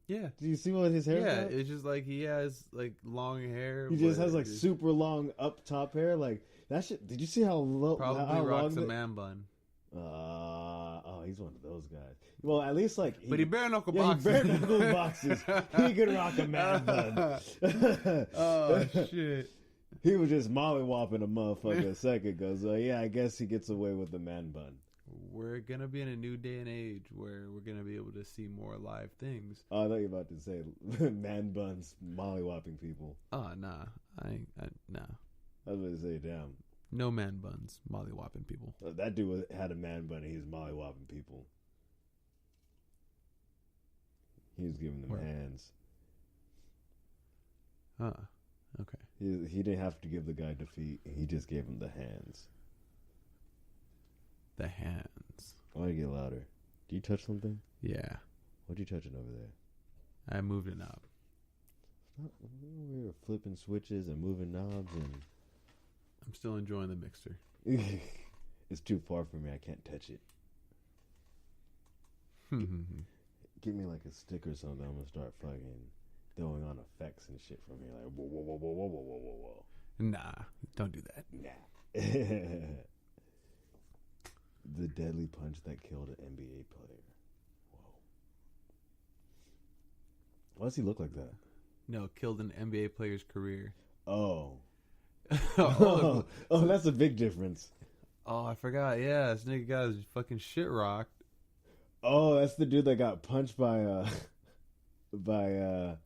Yeah. Do you see what his hair? Yeah, it's just like he has like long hair. He just but has like it's super long up top hair. Like that shit. Did you see how low? Probably how rocks long a man bun. He's one of those guys. Well, at least like, But he bare knuckle yeah, boxes. he bare knuckle boxes. He could rock a man bun. Oh shit! He was just mollywopping a motherfucker a second ago. So yeah, I guess he gets away with the man bun. We're gonna be in a new day and age where we're gonna be able to see more live things. Oh, I thought you were about to say man buns mollywopping people. Oh nah, nah. I was going to say, damn. No man buns, mollywopping people. That dude had a man bun and he was mollywopping people. He was giving them Where? hands. Okay. He didn't have to give the guy defeat. He just gave him the hands. The hands. Why you get louder? Do you touch something? Yeah, What you touching over there? I moved it up. We were flipping switches and moving knobs and I'm still enjoying the mixer. It's too far from me. I can't touch it. Give me like a stick or something. I'm gonna start fucking throwing on effects and shit from here. Like whoa, whoa, whoa, whoa, whoa, whoa, whoa, whoa, whoa. Nah, don't do that. Nah. The deadly punch that killed an NBA player. Whoa. Why does he look like that? No, killed an NBA player's career. Oh. Oh, Oh, that's a big difference. oh, I forgot. Yeah, this nigga got his fucking shit rocked. Oh, that's the dude that got punched by Meta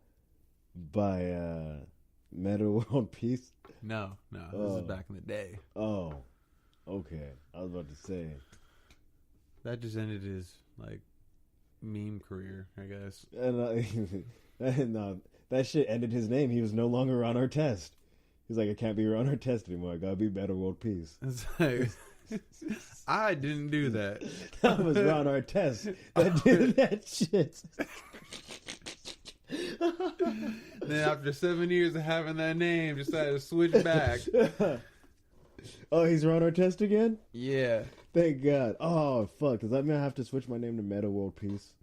World Peace. No, this is back in the day. Oh, okay. I was about to say. That just ended his like meme career, I guess. And that shit ended his name. He was no longer on our test. He's like, I can't be on our test anymore. I gotta be Meta World Peace. It's like, I didn't do that. That was Ron Artest that did that shit. Then after 7 years of having that name, decided to switch back. Oh, he's Ron Artest again? Yeah. Thank God. Oh, fuck. Does that mean I have to switch my name to Meta World Peace?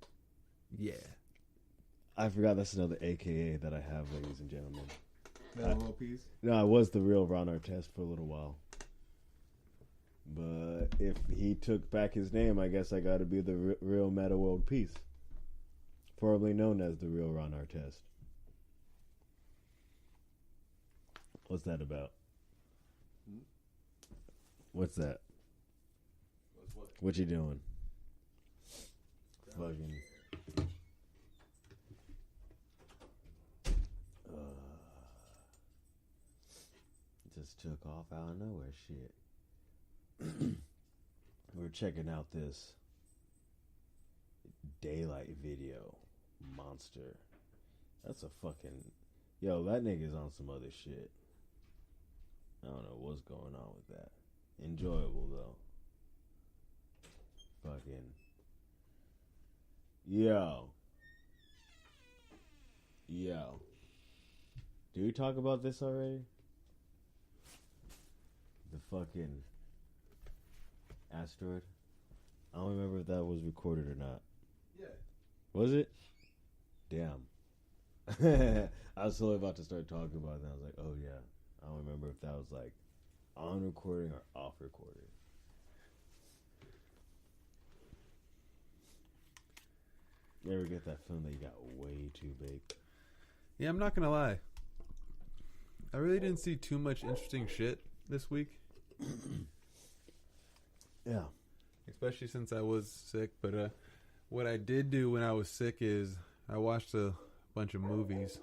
Yeah. I forgot that's another AKA that I have, ladies and gentlemen. Meta World Peace? No, I was the real Ron Artest for a little while. But if he took back his name, I guess I got to be the real Meta World Peace, formerly known as the real Ron Artest. What's that about? What's that? What you doing? Fucking. Just took off out of nowhere. Shit. We're checking out this daylight video monster. That's a fucking yo, that nigga's on some other shit. I don't know what's going on with that. Enjoyable though. Fucking yo. Did we talk about this already? The fucking asteroid. I don't remember if that was recorded or not. Yeah. Was it? Damn. I was totally about to start talking about it, and I was like, oh yeah. I don't remember if that was like on recording or off recording. You ever get that feeling that you got way too big? Yeah, I'm not gonna lie. I really didn't see too much interesting shit this week. Yeah. Especially since I was sick. But what I did do when I was sick is I watched a bunch of movies.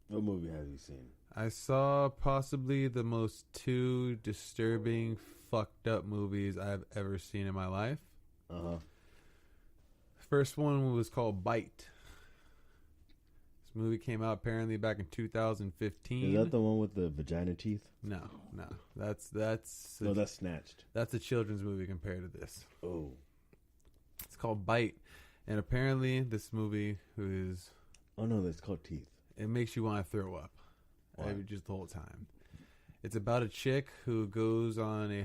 What movie have you seen? I saw possibly the most two disturbing, fucked up movies I've ever seen in my life. Uh-huh. First one was called Bite. This movie came out apparently back in 2015. Is that the one with the vagina teeth? No. That's No, that's Snatched. That's a children's movie compared to this. Oh. It's called Bite. And apparently this movie is... Oh no, that's called Teeth. It makes you want to throw up. Why? Just the whole time. It's about a chick who goes on a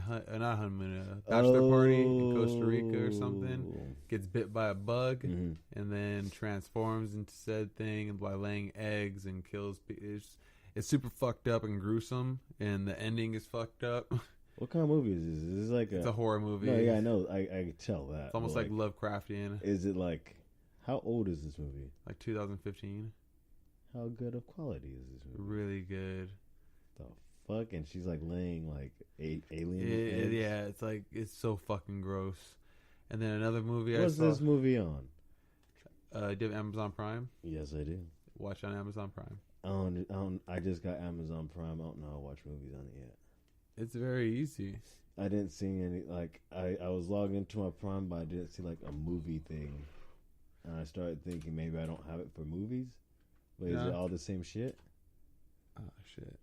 bachelor party in Costa Rica or something, gets bit by a bug, and then transforms into said thing by laying eggs and kills people. It's super fucked up and gruesome, and the ending is fucked up. What kind of movie is this? Is this like It's a horror movie. No, yeah, I know. I can tell that. It's almost like Lovecraftian. Is it like... How old is this movie? Like 2015. How good of quality is this movie? Really good. The fuck? And she's like laying like alien eggs? Yeah, it's like, it's so fucking gross. And then another movie What's I saw. this movie on? Do you have Amazon Prime? Yes, I do. Watch on Amazon Prime. I just got Amazon Prime. I don't know how to watch movies on it yet. It's very easy. I didn't see any, like, I was logged into my Prime, but I didn't see like a movie thing. And I started thinking maybe I don't have it for movies. But is it all the same shit? Oh, shit.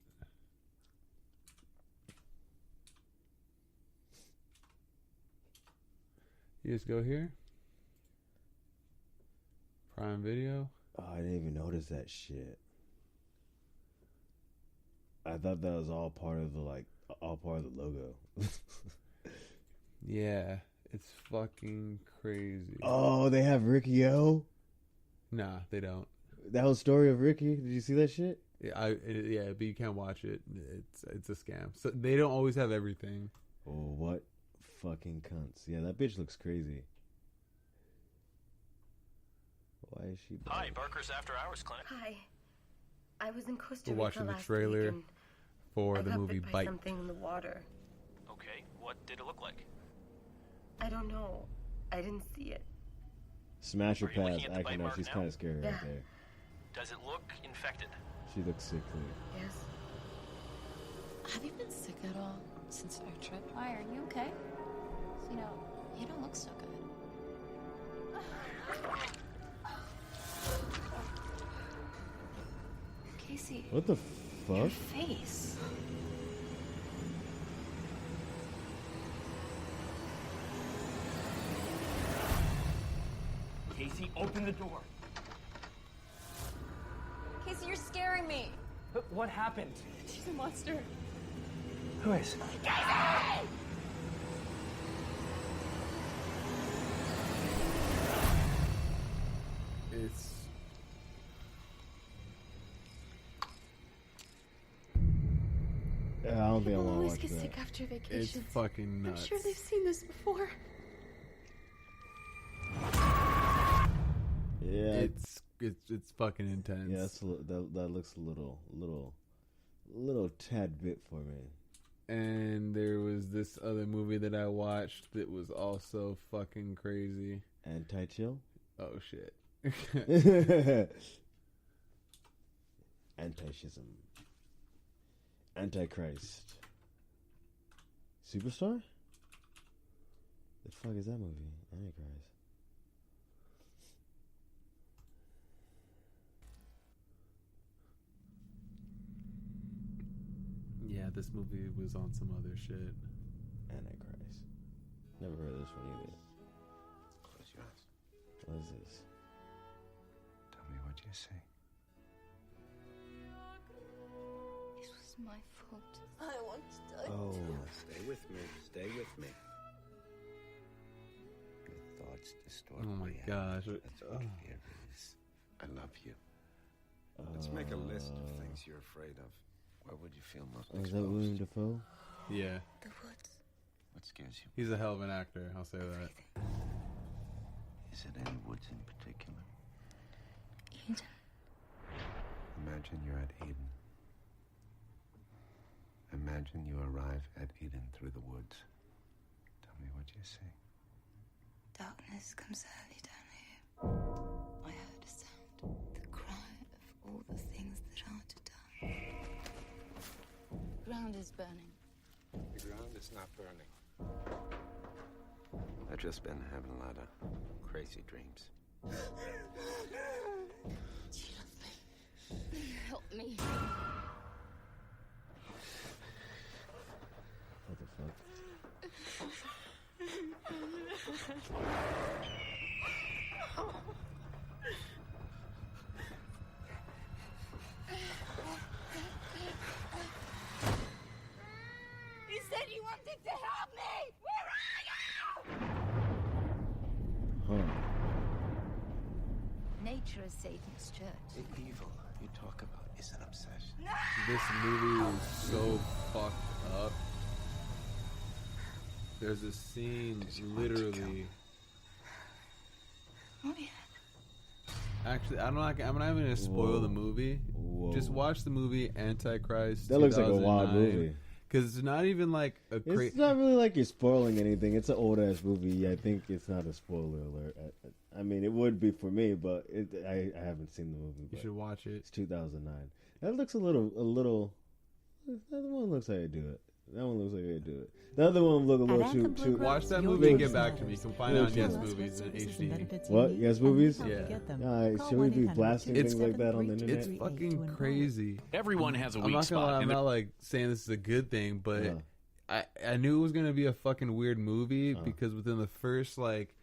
You just go here. Prime Video. Oh, I didn't even notice that shit. I thought that was all part of the logo. Yeah, it's fucking crazy. Oh, they have Ricky O. Nah, they don't. That whole story of Ricky. Did you see that shit? Yeah, but you can't watch it. It's a scam. So they don't always have everything. Oh, what fucking cunts! Yeah, that bitch looks crazy. Why is she? Hi, Barker's After Hours Clinic. Hi. I was in Costa We're Rica watching the last trailer week and for I the got movie bit by Bite. something in the water. Okay, what did it look like? I don't know. I didn't see it. Smash her Are you looking pass. at the Actually, bite no, mark she's now? kind of scary Yeah. right there. Does it look infected? She looks sickly. Yes. Have you been sick at all since our trip? Why, are you okay? You don't look so good. Casey. What the fuck? Your face. Casey, open the door. Casey, you're scaring me. What happened? She's a monster. Who is? It's I don't think I People want to always watch get that. sick after it's vacations. fucking nuts. I'm sure they've seen this before. Yeah, It's fucking intense. yeah. That looks a little tad bit for me. And there was this other movie that I watched that was also fucking crazy. Anti-chill. Oh shit. Anti-shism. Antichrist. Superstar? The fuck is that movie? Antichrist. Yeah, this movie was on some other shit. Antichrist. Never heard of this one either. Close your eyes. What is this? Tell me what you see. This was my fault. I want to die. Oh. Stay with me. Stay with me. Your thoughts distort Oh my reality. gosh. That's all here is. I love you. Let's make a list of things you're afraid of. Where would you feel most Is that William exposed? Dafoe? Yeah. The woods. What scares you? He's a hell of an actor, I'll say that. Is it any woods in particular? Eden. Imagine you're at Eden. Imagine you arrive at Eden through the woods. Tell me what you see. Darkness comes early down here. I heard a sound. The cry of all the things that are to die. The ground is burning. The ground is not burning. I've just been having a lot of crazy dreams. She loves me. Help me. What the fuck? You said you wanted to help me! Where are you? Huh. Nature is Satan's church. The evil you talk about is an obsession. This movie is so fucked up. There's a scene Does he want to kill literally. you? Oh, yeah. Actually, I'm not even gonna spoil Whoa. the movie. Whoa. Just watch the movie Antichrist. That looks like a wild movie. Because it's not even like a It's crazy. not really like you're spoiling anything. It's an old ass movie. I think it's not a spoiler alert. I mean, it would be for me, but I haven't seen the movie. You But should watch it. it's 2009. That looks a little. The other one looks like I do it. That one looks like I do it. The other one look a little too. Watch that movie and get back to me. You can find it on Yes Movies in HD. What? Yes Movies? Yeah. Should we be blasting It's- things like that on the internet? It's fucking crazy. Everyone has a I'm weak not gonna lie, spot. I'm not like saying this is a good thing, but Yeah. I knew it was gonna be a fucking weird movie because within the first like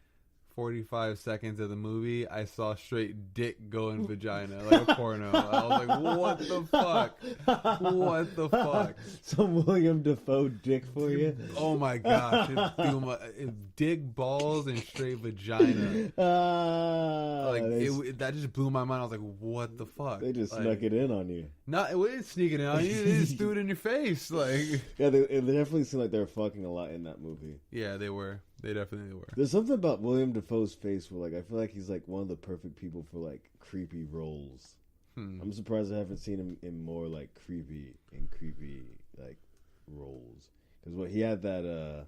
45 seconds of the movie, I saw straight dick go in vagina, like a porno. I was like, what the fuck? What the fuck? Some William Dafoe dick for you? Oh my gosh. Dick, balls, and straight vagina. That just blew my mind. I was like, what the fuck? They just snuck it in on you. No, it was sneaking in on you. They just threw it in your face. Yeah, they definitely seemed like they were fucking a lot in that movie. Yeah, they were. They definitely were. There's something about William Dafoe's face where, like, I feel like he's like one of the perfect people for like creepy roles. I'm surprised I haven't seen him in more like creepy like roles. Because what he had that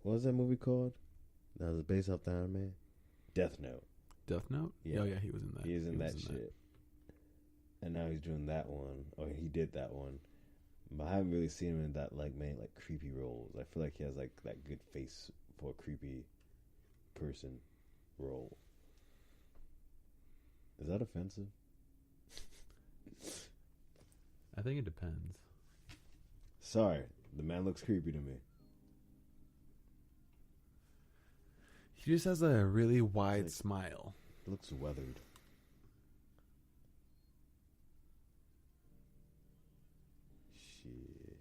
what was that movie called? That was based off the anime. Death Note. Death Note? Yeah. Oh yeah, he was in that. He is in that shit. And now he's doing that one. Or he did that one. But I haven't really seen him in that like many like creepy roles. I feel like he has like that good face for a creepy person role. Is that offensive? I think it depends. Sorry, the man looks creepy to me. He just has a really wide smile. Looks weathered. Shit.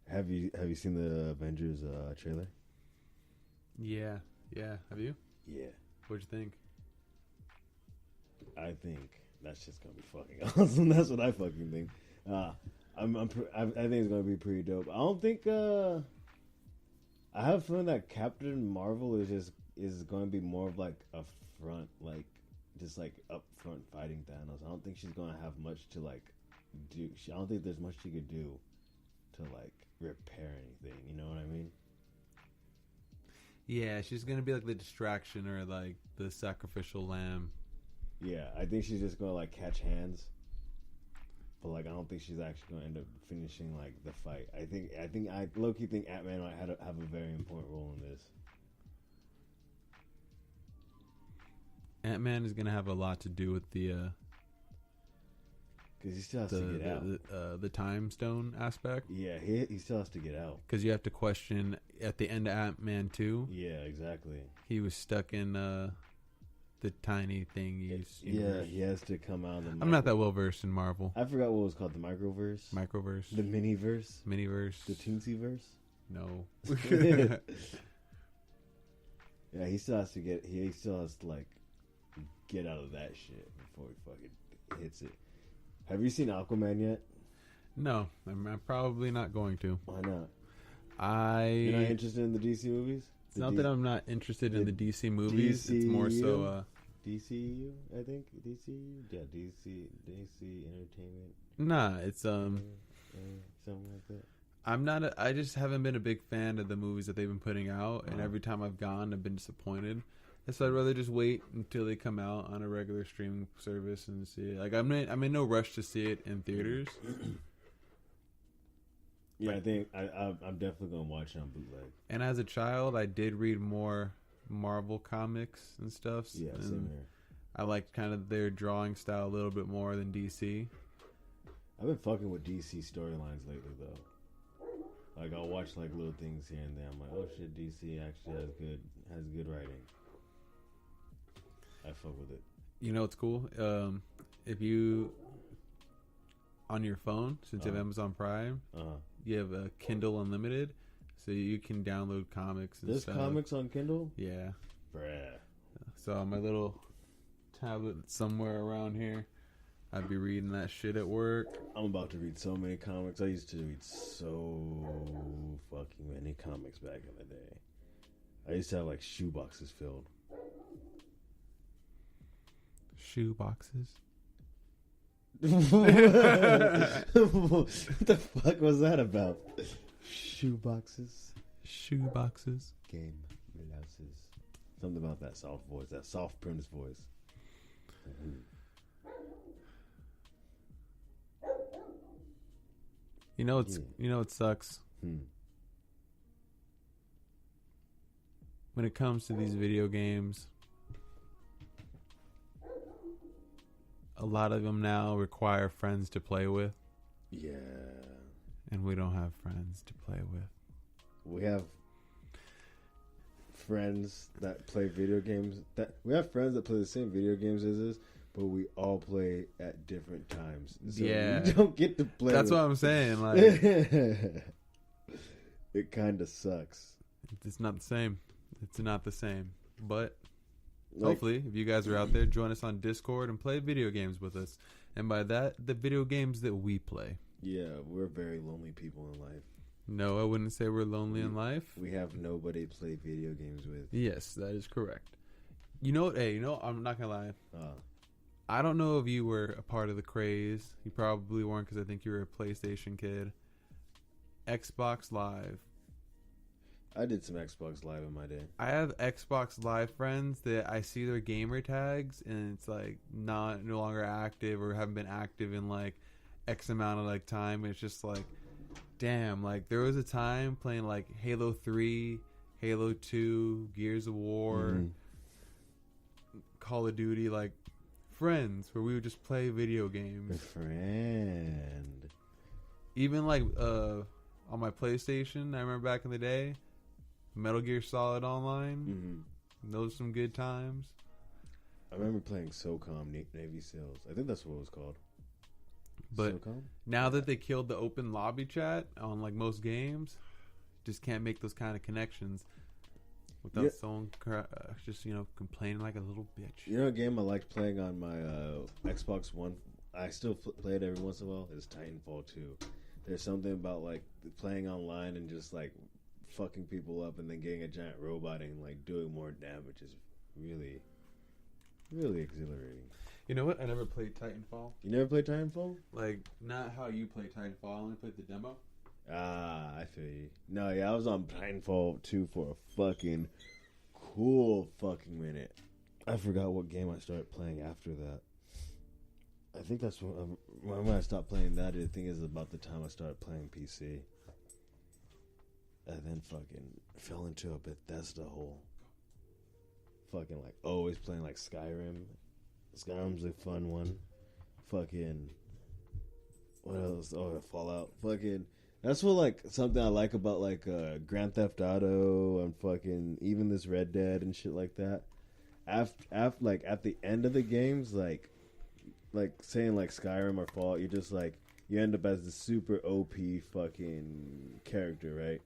Have you seen the Avengers trailer? Yeah. Have you? Yeah. What'd you think? I think that's just gonna be fucking awesome. That's what I fucking think. I think it's gonna be pretty dope. I don't think. I have a feeling that Captain Marvel is going to be more of like a front, like just like up front fighting Thanos. I don't think she's going to have much to like do. I don't think there's much she could do to like repair anything. You know what I mean? Yeah, she's gonna be like the distraction or like the sacrificial lamb. Yeah, I think she's just gonna like catch hands, but like I don't think she's actually gonna end up finishing like the fight. I low-key think Ant-Man might have a very important role in this. Ant-Man is gonna have a lot to do with the because he still has to get out. The time stone aspect. Yeah, he still has to get out. Because you have to question at the end of Ant-Man 2. Yeah, exactly. He was stuck in the tiny thing. Yeah, he has to come out. I'm not that well versed in Marvel. I forgot what it was called. The microverse. The miniverse. The teensyverse. No. Yeah, he still has to like get out of that shit before he fucking hits it. Have you seen Aquaman yet? No, I'm probably not going to. Why not? You're not interested in the DC movies? It's not that I'm not interested in the DC movies. DCU? It's more so DCU, I think. DCU? Yeah, DC Entertainment. Nah, it's something like that. I just haven't been a big fan of the movies that they've been putting out, and every time I've gone, I've been disappointed. So I'd rather just wait until they come out on a regular streaming service and see it. Like I'm in no rush to see it in theaters. Yeah, I think I'm definitely gonna watch it on bootleg. And as a child, I did read more Marvel comics and stuff. Yeah, same here. I liked kind of their drawing style a little bit more than DC. I've been fucking with DC storylines lately, though. Like I'll watch like little things here and there. I'm like, oh shit, DC actually has good writing. I fuck with it. You know what's cool? If you on your phone, since you have Amazon Prime, you have a Kindle Unlimited, so you can download comics and stuff. There's comics on Kindle? Yeah. Bruh. So on my little tablet somewhere around here, I'd be reading that shit at work. I'm about to read so many comics. I used to read so fucking many comics back in the day. I used to have like shoe boxes filled. Shoe boxes? What the fuck was that about? Shoe boxes? Shoe boxes? Game blouses. Something about that soft voice, that soft Prince voice. You know it sucks. When it comes to these video games, a lot of them now require friends to play with. Yeah. And we don't have friends to play with. We have friends that play video games. We have friends that play the same video games as us, but we all play at different times. So Yeah. we don't get to play. That's what I'm saying. Like, it kind of sucks. it's not the same. It's not the same. But Like, hopefully, if you guys are out there, join us on Discord and play video games with us. And by that, the video games that we play. yeah, we're very lonely people in life. No, I wouldn't say we're lonely in life. We have nobody to play video games with. Yes, that is correct. You know what? Hey, I'm not going to lie. Uh, I don't know if you were a part of the craze. You probably weren't because I think you were a PlayStation kid. Xbox Live. I did some Xbox Live in my day. I have Xbox Live friends that I see their gamer tags and it's like no longer active or haven't been active in like X amount of like time. It's just like, damn, like there was a time playing like Halo 3, Halo 2, Gears of War, Call of Duty, like friends where we would just play video games. Friend. Even like on my PlayStation, I remember back in the day, Metal Gear Solid Online. Those are some good times. I remember playing SOCOM, Navy SEALs. I think that's what it was called. But SOCOM? now that they killed the open lobby chat on like most games, just can't make those kind of connections without someone just complaining like a little bitch. You know a game I liked playing on my Xbox One? I still play it every once in a while. Is Titanfall 2. There's something about like playing online and just like fucking people up and then getting a giant robot and like doing more damage is really, really exhilarating. You know what? I never played Titanfall. You never played Titanfall? Like, not how you play Titanfall. I only played the demo. Ah, I feel you. No, yeah, I was on Titanfall 2 for a fucking cool fucking minute. I forgot what game I started playing after that. I think that's when I stopped playing that. I think is about the time I started playing PC. And then fucking fell into a Bethesda hole. Fucking like always playing like Skyrim. Skyrim's a fun one. Fucking what else? Oh, Fallout. Fucking that's what like something I like about like Grand Theft Auto and fucking even this Red Dead and shit like that. After like at the end of the games, like saying like Skyrim or Fallout, you're just like you end up as the super OP fucking character, right?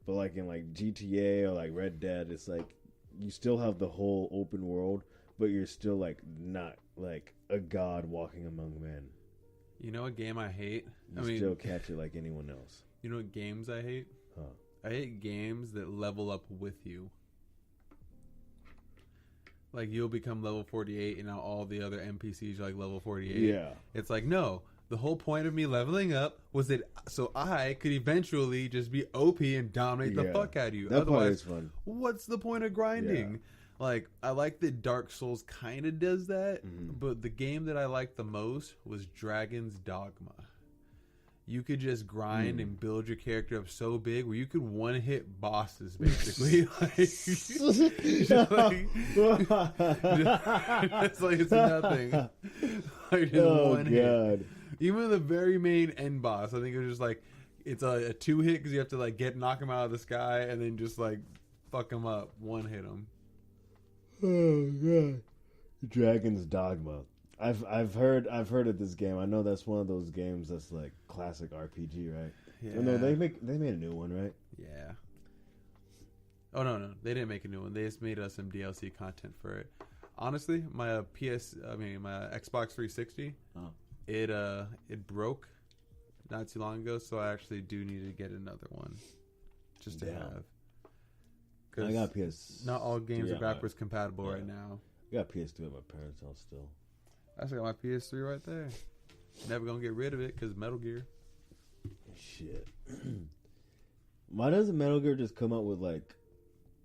But like in like GTA or like Red Dead, it's like you still have the whole open world, but you're still like not like a god walking among men. You know what game I hate? You still catch it like anyone else. You know what games I hate? Huh. I hate games that level up with you. Like you'll become level 48 and now all the other NPCs are like level 48. Yeah. It's like, no. The whole point of me leveling up was that so I could eventually just be OP and dominate the fuck out of you. That Otherwise, part is fun. What's the point of grinding? Yeah. Like, I like that Dark Souls kind of does that, but the game that I liked the most was Dragon's Dogma. You could just grind and build your character up so big where you could one-hit bosses, basically. Just like it's nothing. Like just one hit. Even the very main end boss, I think it was just like, it's a two-hit because you have to like knock him out of the sky and then just like fuck him up, one-hit him. Oh god, Dragon's Dogma. I've heard of this game. I know that's one of those games that's like classic RPG, right? Yeah. Oh, no, they made a new one, right? Yeah. Oh no, they didn't make a new one. They just made us some DLC content for it. Honestly, my Xbox 360, it broke not too long ago, so I actually do need to get another one just to have. I got PS. Not all games are backwards compatible right now. I got PS2 at my parents' house still. I still got my PS3 right there. Never gonna get rid of it because Metal Gear. Shit. Why doesn't Metal Gear just come out with like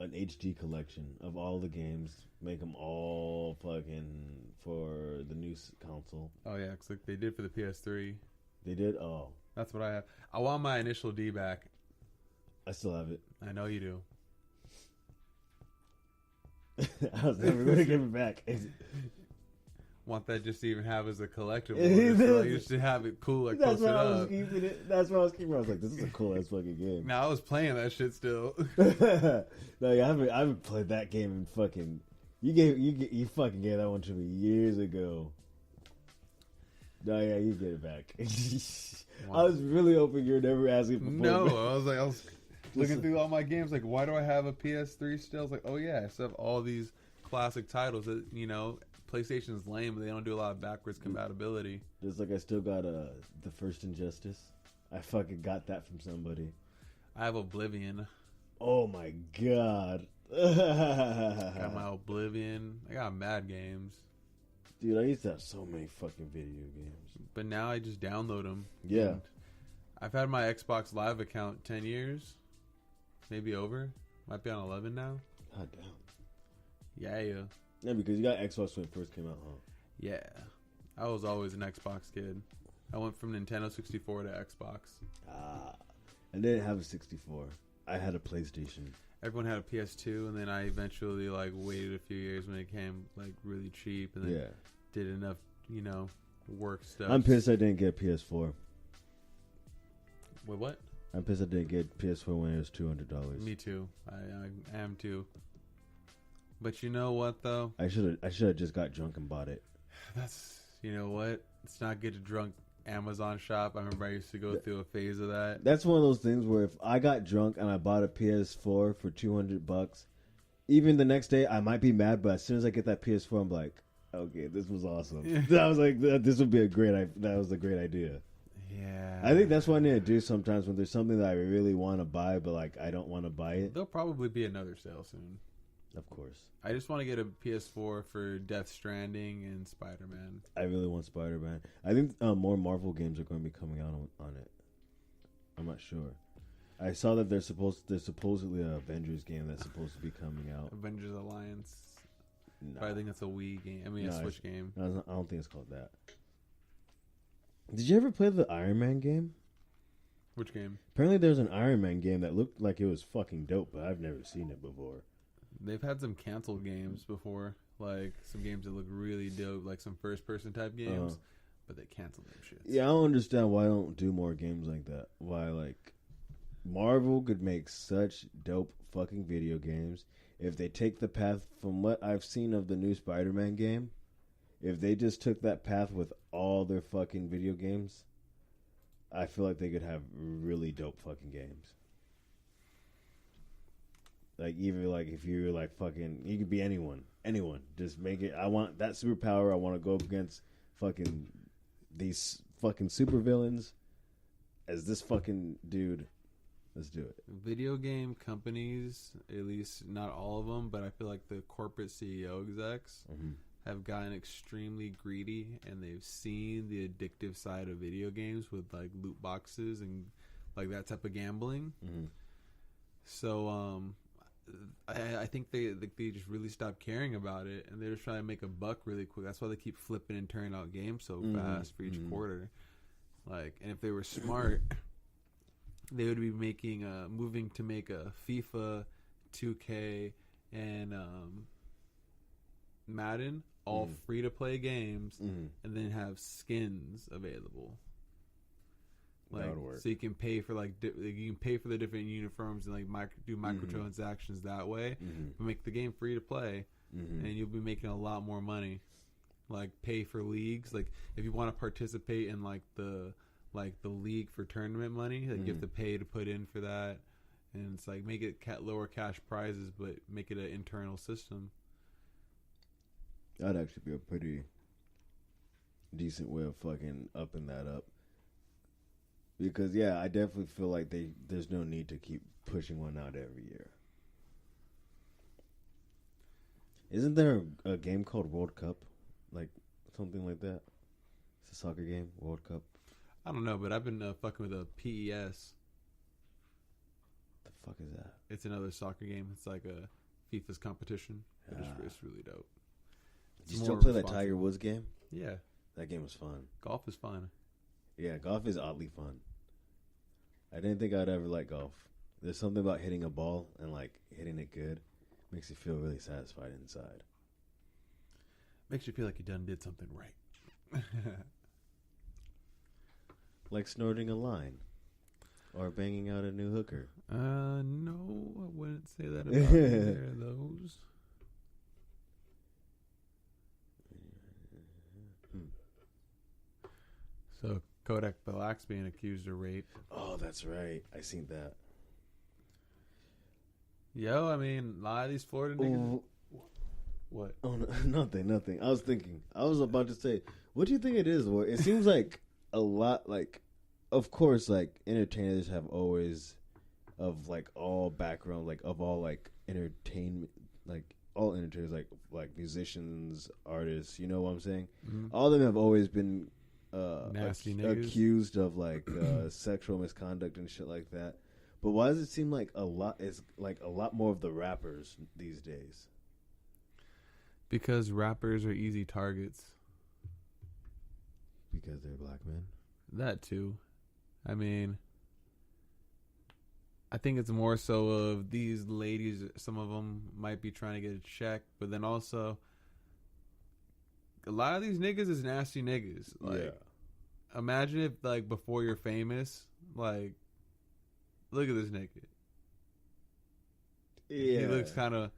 an HD collection of all the games? Make them all fucking for the new console. Oh yeah, because like they did for the PS3. They did? Oh. That's what I have. I want my initial D back. I still have it. I know you do. I was never going to give it back. want that just to even have as a collectible. Just, like, just to have it cool, like That's post it why I was up. keeping it. That's why I was keeping it. I was like, this is a cool ass fucking game. Now I was playing that shit still. No, yeah, I haven't played that game in fucking. You fucking gave that one to me years ago. No, yeah, you get it back. I was really hoping you were never asking for. No, I was looking through all my games. Like, why do I have a PS3 still? I was like, oh yeah, I still have all these classic titles that PlayStation's lame, but they don't do a lot of backwards compatibility. Just like I still got the first Injustice. I fucking got that from somebody. I have Oblivion. Oh my god. Got my Oblivion. I got mad games. Dude, I used to have so many fucking video games. But now I just download them. Yeah. And I've had my Xbox Live account 10 years. Maybe over. Might be on 11 now. God damn. Yeah. Yeah, because you got Xbox when it first came out, huh? Yeah. I was always an Xbox kid. I went from Nintendo 64 to Xbox. I didn't have a 64. I had a PlayStation. Everyone had a PS2, and then I eventually waited a few years when it came really cheap, and then did enough work stuff. I'm pissed I didn't get PS4. Wait, what? I'm pissed I didn't get PS4 when it was $200. Me too. I am too. But you know what though? I should have just got drunk and bought it. That's what? It's not good to drunk Amazon shop. I remember I used to go through a phase of that. That's one of those things where if I got drunk and I bought a PS4 for $200, even the next day I might be mad, but as soon as I get that PS4, I'm like, okay, this was awesome. I was like, this would be that was a great idea. Yeah. I think that's what I need to do sometimes when there's something that I really want to buy, but I don't want to buy it. There'll probably be another sale soon. Of course. I just want to get a PS4 for Death Stranding and Spider-Man. I really want Spider-Man. I think more Marvel games are going to be coming out on it. I'm not sure. I saw that there's supposedly an Avengers game that's supposed to be coming out. Avengers Alliance. No. But I think it's a Wii game. I mean, a Switch game. I don't think it's called that. Did you ever play the Iron Man game? Which game? Apparently there's an Iron Man game that looked like it was fucking dope, but I've never seen it before. They've had some canceled games before, like some games that look really dope, like some first-person type games, but they canceled them shit. Yeah, I don't understand why I don't do more games like that. Why, Marvel could make such dope fucking video games if they take the path from what I've seen of the new Spider-Man game. If they just took that path with all their fucking video games, I feel like they could have really dope fucking games. If you're fucking, you could be anyone. Just make it. I want that superpower. I want to go up against fucking these fucking supervillains as this fucking dude. Let's do it. Video game companies, at least not all of them, but I feel like the corporate CEO execs have gotten extremely greedy, and they've seen the addictive side of video games with loot boxes and that type of gambling. So I think they just really stopped caring about it, and they're just trying to make a buck really quick. That's why they keep flipping and turning out games so fast for each quarter. And if they were smart, they would be making moving to make a FIFA, 2K, and Madden all free to play games, and then have skins available. So you can pay for you can pay for the different uniforms and do microtransactions that way, but make the game free to play, and you'll be making a lot more money. Pay for leagues. If you want to participate in the league for tournament money, you have to pay to put in for that, and it's make it lower cash prizes, but make it an internal system. That'd actually be a pretty decent way of fucking upping that up. Because, yeah, I definitely feel like there's no need to keep pushing one out every year. Isn't there a game called World Cup? Something like that? It's a soccer game, World Cup. I don't know, but I've been fucking with a PES. The fuck is that? It's another soccer game. It's like a FIFA's competition. But it's really dope. Did you still play that Tiger Woods game? Yeah. That game was fun. Golf is fun. Yeah, golf is oddly fun. I didn't think I'd ever like golf. There's something about hitting a ball and hitting it good. Makes you feel really satisfied inside. Makes you feel like you done did something right. Like snorting a line. Or banging out a new hooker. No, I wouldn't say that about either of those. So Kodak Black's being accused of rape. Oh, that's right. I seen that. Yo, I mean, a lot of these Florida niggas. What? Oh, no, nothing. I was about to say, what do you think it is? Or it seems like a lot, like, of course, like, entertainers have always, of, like, all background, like, of all, like, entertainment, like, all entertainers, like musicians, artists, you know what I'm saying? Mm-hmm. All of them have always been nasty niggas. Accused of, like, sexual misconduct and shit like that. But why does it seem like a lot more of the rappers these days? Because rappers are easy targets. Because they're black men? That too. I mean, I think it's more so of these ladies, some of them might be trying to get a check, but then also a lot of these niggas is nasty niggas. Like, imagine if, like, before you're famous, like, look at this nigga. Yeah. He looks kind of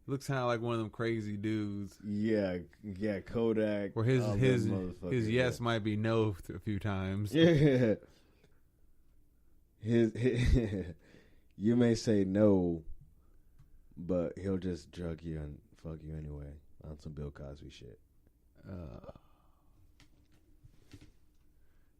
like one of them crazy dudes. Yeah, Kodak. Where his yes might be no a few times. Yeah. His you may say no, but he'll just drug you and fuck you anyway on some Bill Cosby shit.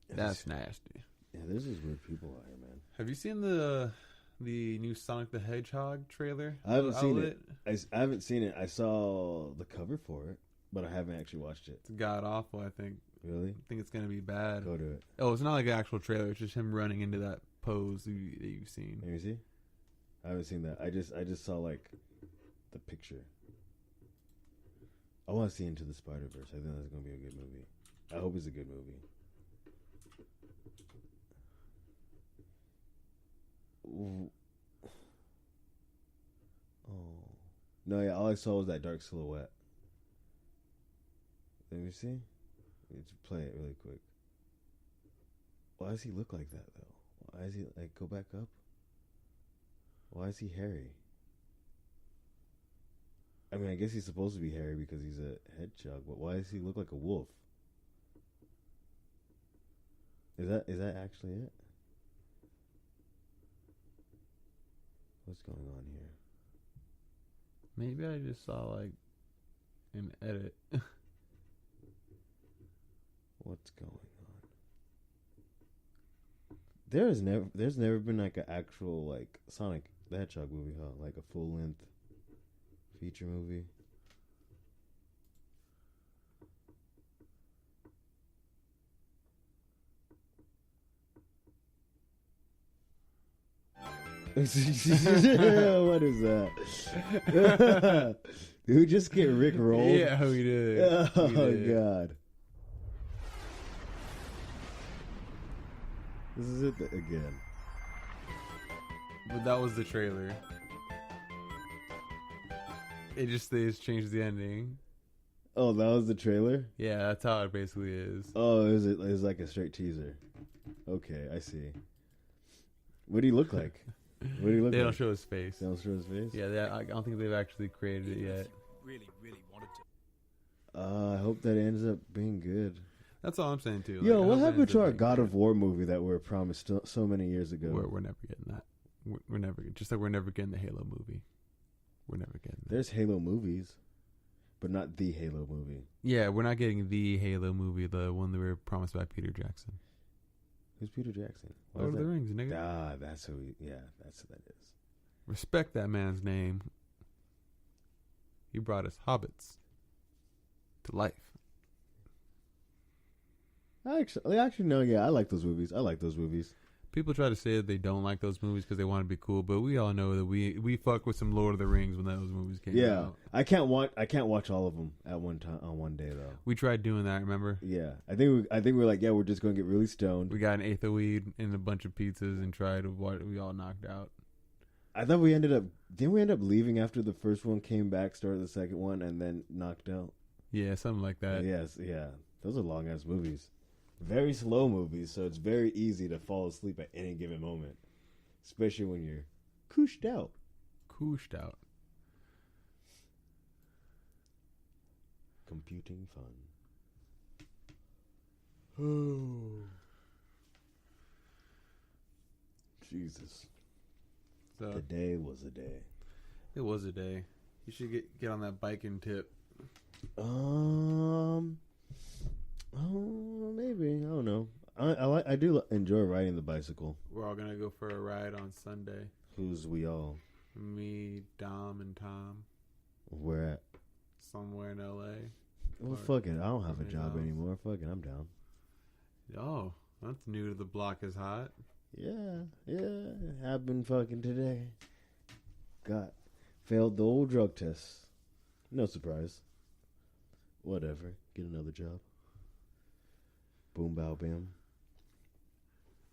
That's nasty. Yeah, this is weird people out here, man. Have you seen the new Sonic the Hedgehog trailer? I haven't seen it. I haven't seen it. I saw the cover for it, but I haven't actually watched it. It's god awful, I think. Really? I think it's gonna be bad. Go to it. Oh, it's not like an actual trailer. It's just him running into that pose that you've seen. Let me see. I haven't seen that. I just saw, like, the picture. I want to see Into the Spider-Verse. I think that's gonna be a good movie. I hope it's a good movie. Oh no! Yeah, all I saw was that dark silhouette. Let me see. Let's play it really quick. Why does he look like that though? Why is he like go back up? Why is he hairy? I mean, I guess he's supposed to be hairy because he's a hedgehog, but why does he look like a wolf? Is that actually it? What's going on here? Maybe I just saw, like, an edit. What's going on? There's never been, like, an actual, like, Sonic the Hedgehog movie, huh? Like a full length feature movie. What is that? Did we just get Rick rolled? Yeah, we did. Oh, God. This is it again. But that was the trailer. They just changed the ending. Oh, that was the trailer? Yeah, that's how it basically is. Oh, it's like a straight teaser. Okay, I see. What do you look like? What do you look They like? don't show his face. They don't show his face? Yeah, I don't think they've actually created it yet. Really wanted to. I hope that ends up being good. That's all I'm saying too. Yo, Like, what happened to our God of War movie that we were promised so many years ago? We're never getting that. We're never, just like we're never getting the Halo movie. We're never getting that. There's Halo movies, but not the Halo movie. Yeah, we're not getting the Halo movie, the one that we were promised by Peter Jackson. Who's Peter Jackson? Lord of the Rings, nigga. Ah, that's who that's who that is. Respect that man's name. He brought us hobbits to life. Actually, no, yeah, I like those movies. People try to say that they don't like those movies because they want to be cool, but we all know that we fuck with some Lord of the Rings when those movies came out. I can't watch all of them at one time on one day though. We tried doing that, remember? Yeah, I think we're like, yeah, we're just gonna get really stoned. We got an eighth of weed and a bunch of pizzas and tried to we all knocked out. I thought didn't we end up leaving after the first one came back, started the second one, and then knocked out? Yeah, something like that. Yes, yeah. Those are long ass movies. Very slow movies, so it's very easy to fall asleep at any given moment. Especially when you're cooshed out. Computing fun. Oh. Jesus. So, the day was a day. It was a day. You should get on that biking tip. Maybe. I don't know. I do enjoy riding the bicycle. We're all gonna go for a ride on Sunday. Who's we all? Me, Dom, and Tom. Where at? Somewhere in LA. Well, fuck it. I don't have a job anymore. Fuck it. I'm down. Oh, that's new to the block is hot. Yeah. Happened fucking today. Failed the old drug test. No surprise. Whatever. Get another job. Boom, bow, bam.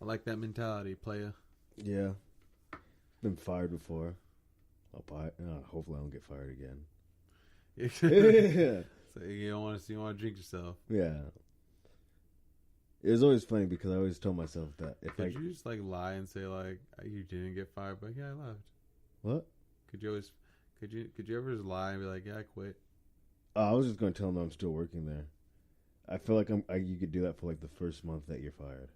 I like that mentality, playa. Yeah. Been fired before. Hopefully I don't get fired again. Yeah. So you don't want to drink yourself. Yeah. It was always funny because I always told myself that if Could you just lie and say you didn't get fired, but yeah, I left. What? Could you ever just lie and be like, yeah, I quit? I was just going to tell them I'm still working there. I feel like you could do that for the first month that you're fired.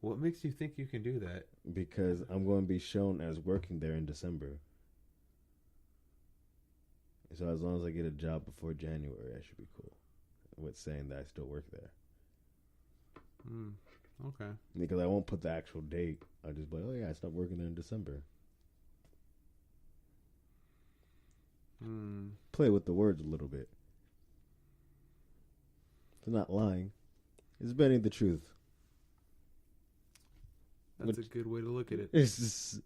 What makes you think you can do that? Because I'm going to be shown as working there in December. So as long as I get a job before January, I should be cool with saying that I still work there. Okay. Because I won't put the actual date. I'll just be like, oh yeah, I stopped working there in December. Play with the words a little bit. It's not lying. It's bending the truth. That's a good way to look at it. It's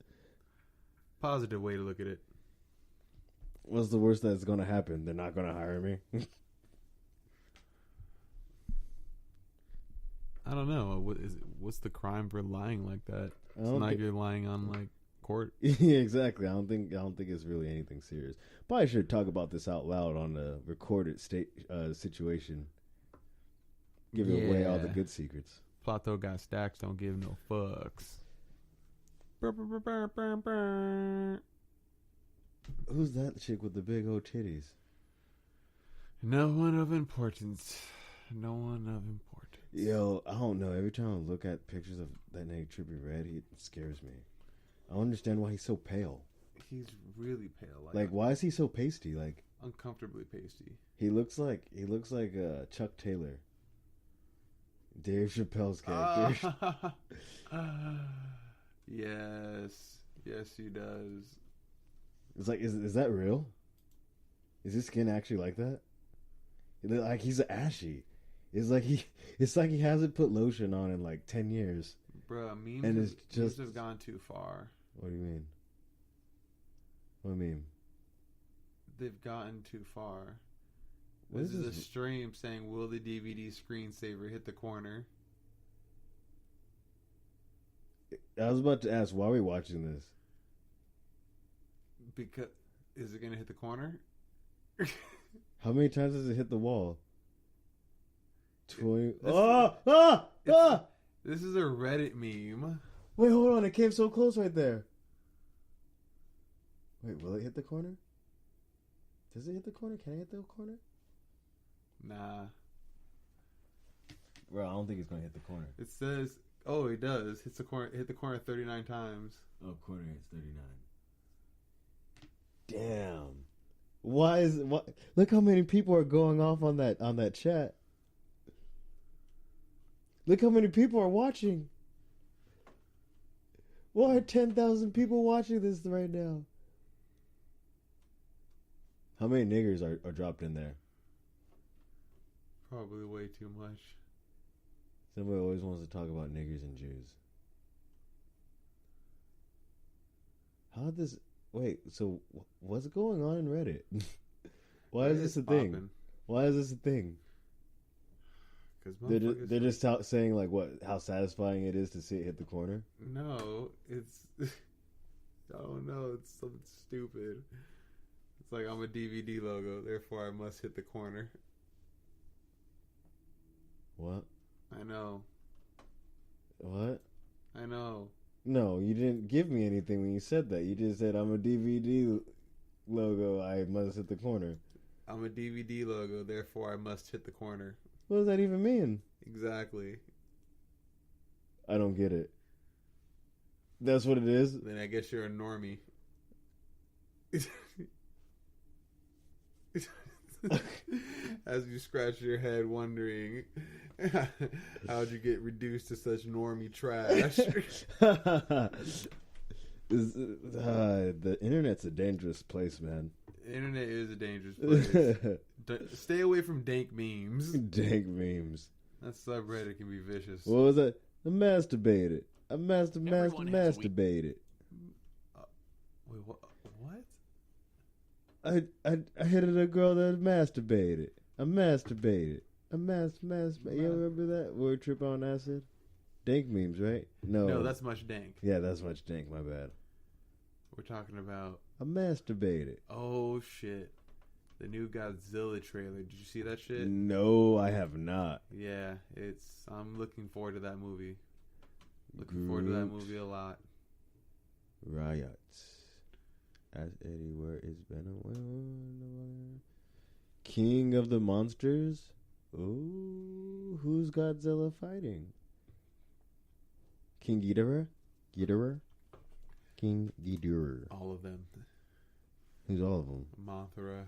positive way to look at it. What's the worst that's going to happen? They're not going to hire me? I don't know. What's the crime for lying like that? It's not you're lying on court. Yeah, exactly. I don't think it's really anything serious. Probably should talk about this out loud on a recorded situation. Give away all the good secrets. Plato got stacks. Don't give no fucks. Who's that chick with the big old titties? No one of importance. No one of importance. Yo, I don't know. Every time I look at pictures of that nigga Trippie Redd, he scares me. I don't understand why he's so pale. He's really pale. Why is he so pasty? Uncomfortably pasty. He looks like Chuck Taylor, Dave Chappelle's character. Yes, he does. It's is that real? Is his skin actually like that? He's ashy. It's like he hasn't put lotion on in 10 years. Bruh, memes have gone too far. What do you mean? What do you mean? They've gotten too far. This is a stream saying, will the DVD screensaver hit the corner? I was about to ask, why are we watching this? Because, is it going to hit the corner? How many times does it hit the wall? 20. This is a Reddit meme. Wait, hold on. It came so close right there. Wait, will it hit the corner? Does it hit the corner? Can it hit the corner? Nah. Bro, I don't think it's going to hit the corner. It says, oh, it does. Hit the corner 39 times. Oh, corner hits 39. Damn. Why? Look how many people are going off on that chat. Look how many people are watching. Why are 10,000 people watching this right now? How many niggers are dropped in there? Probably way too much. Somebody always wants to talk about niggers and Jews. How this... Wait, so what's going on in Reddit? Why is this a thing? Why is this a thing? They're just saying how satisfying it is to see it hit the corner. No, it's I don't know. It's something stupid. It's like I'm a DVD logo, therefore I must hit the corner. What? I know. What? I know. No, you didn't give me anything when you said that. You just said I'm a DVD logo. I must hit the corner. I'm a DVD logo, therefore I must hit the corner. What does that even mean? Exactly. I don't get it. That's what it is? Then I guess you're a normie. As you scratch your head wondering how'd you get reduced to such normie trash. The internet's a dangerous place, man. The internet is a dangerous place. Stay away from dank memes. Dank memes. That subreddit can be vicious. What was that? I masturbated. I masturbated. Wait, what? I hit a girl that masturbated. I masturbated. You remember that? Word trip on acid? Dank memes, right? No, that's much dank. Yeah, that's much dank, my bad. We're talking about... I masturbated. Oh, shit. The new Godzilla trailer. Did you see that shit? No, I have not. Yeah, I'm looking forward to that movie. Looking forward to that movie a lot. Riots. As Eddie, where is Venom? King of the Monsters? Ooh, who's Godzilla fighting? King Ghidorah? King Ghidorah. All of them. Who's all of them? Mothra.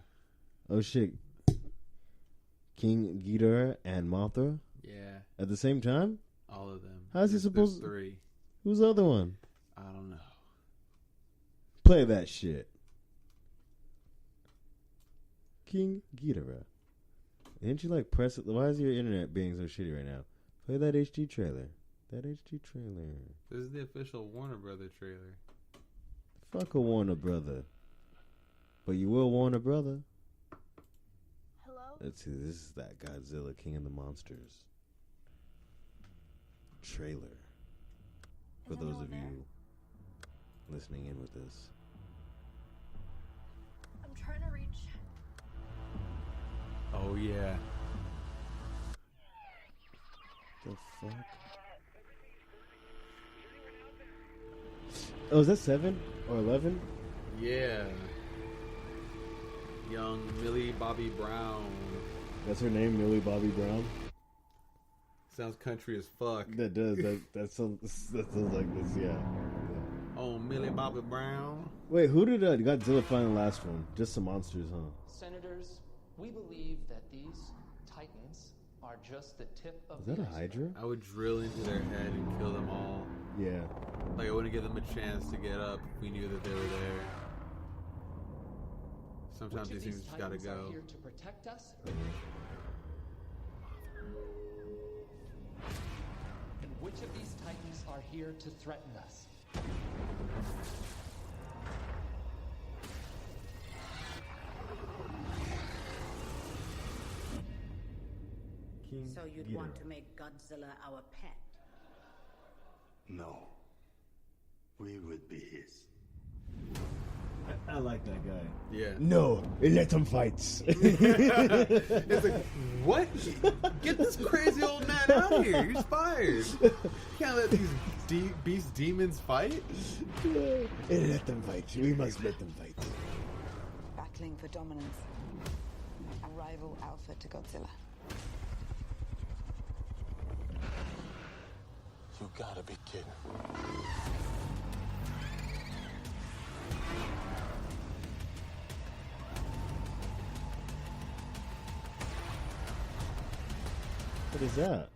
Oh shit. King Ghidorah and Mothra? Yeah. At the same time? All of them. How's he supposed... There's 3. Who's the other one? I don't know. Play that shit. King Ghidorah. Didn't you like press it? Why is your internet being so shitty right now? Play that HD trailer. This is the official Warner Brother trailer. Fuck a Warner Brother. But you will Warner Brother. Hello? Let's see. This is that Godzilla King of the Monsters trailer. For those of you listening in with us. I'm trying to reach. Oh, yeah. The fuck? Oh, is that 7 or 11? Yeah. Young Millie Bobby Brown. That's her name, Millie Bobby Brown? Sounds country as fuck. That does. That sounds like this, yeah. Oh, Millie Bobby Brown. Wait, who did Godzilla find the last one? Just some monsters, huh? Senators, we believe that these titans are just the tip of Is that a Hydra? I would drill into their head and kill them all. Yeah. Like, I wouldn't give them a chance to get up if we knew that they were there. Sometimes these things just gotta go. Are here to protect us? And which of these titans are here to threaten us? So you'd want to make Godzilla our pet? No. We would be his. I like that guy. Yeah. No, let him fight. It's like, what? Get this crazy old man out of here. He's fired. You can't let these beast demons fight. Let them fight. We must let them fight. Battling for dominance. A rival alpha to Godzilla. You gotta be kidding. What is that?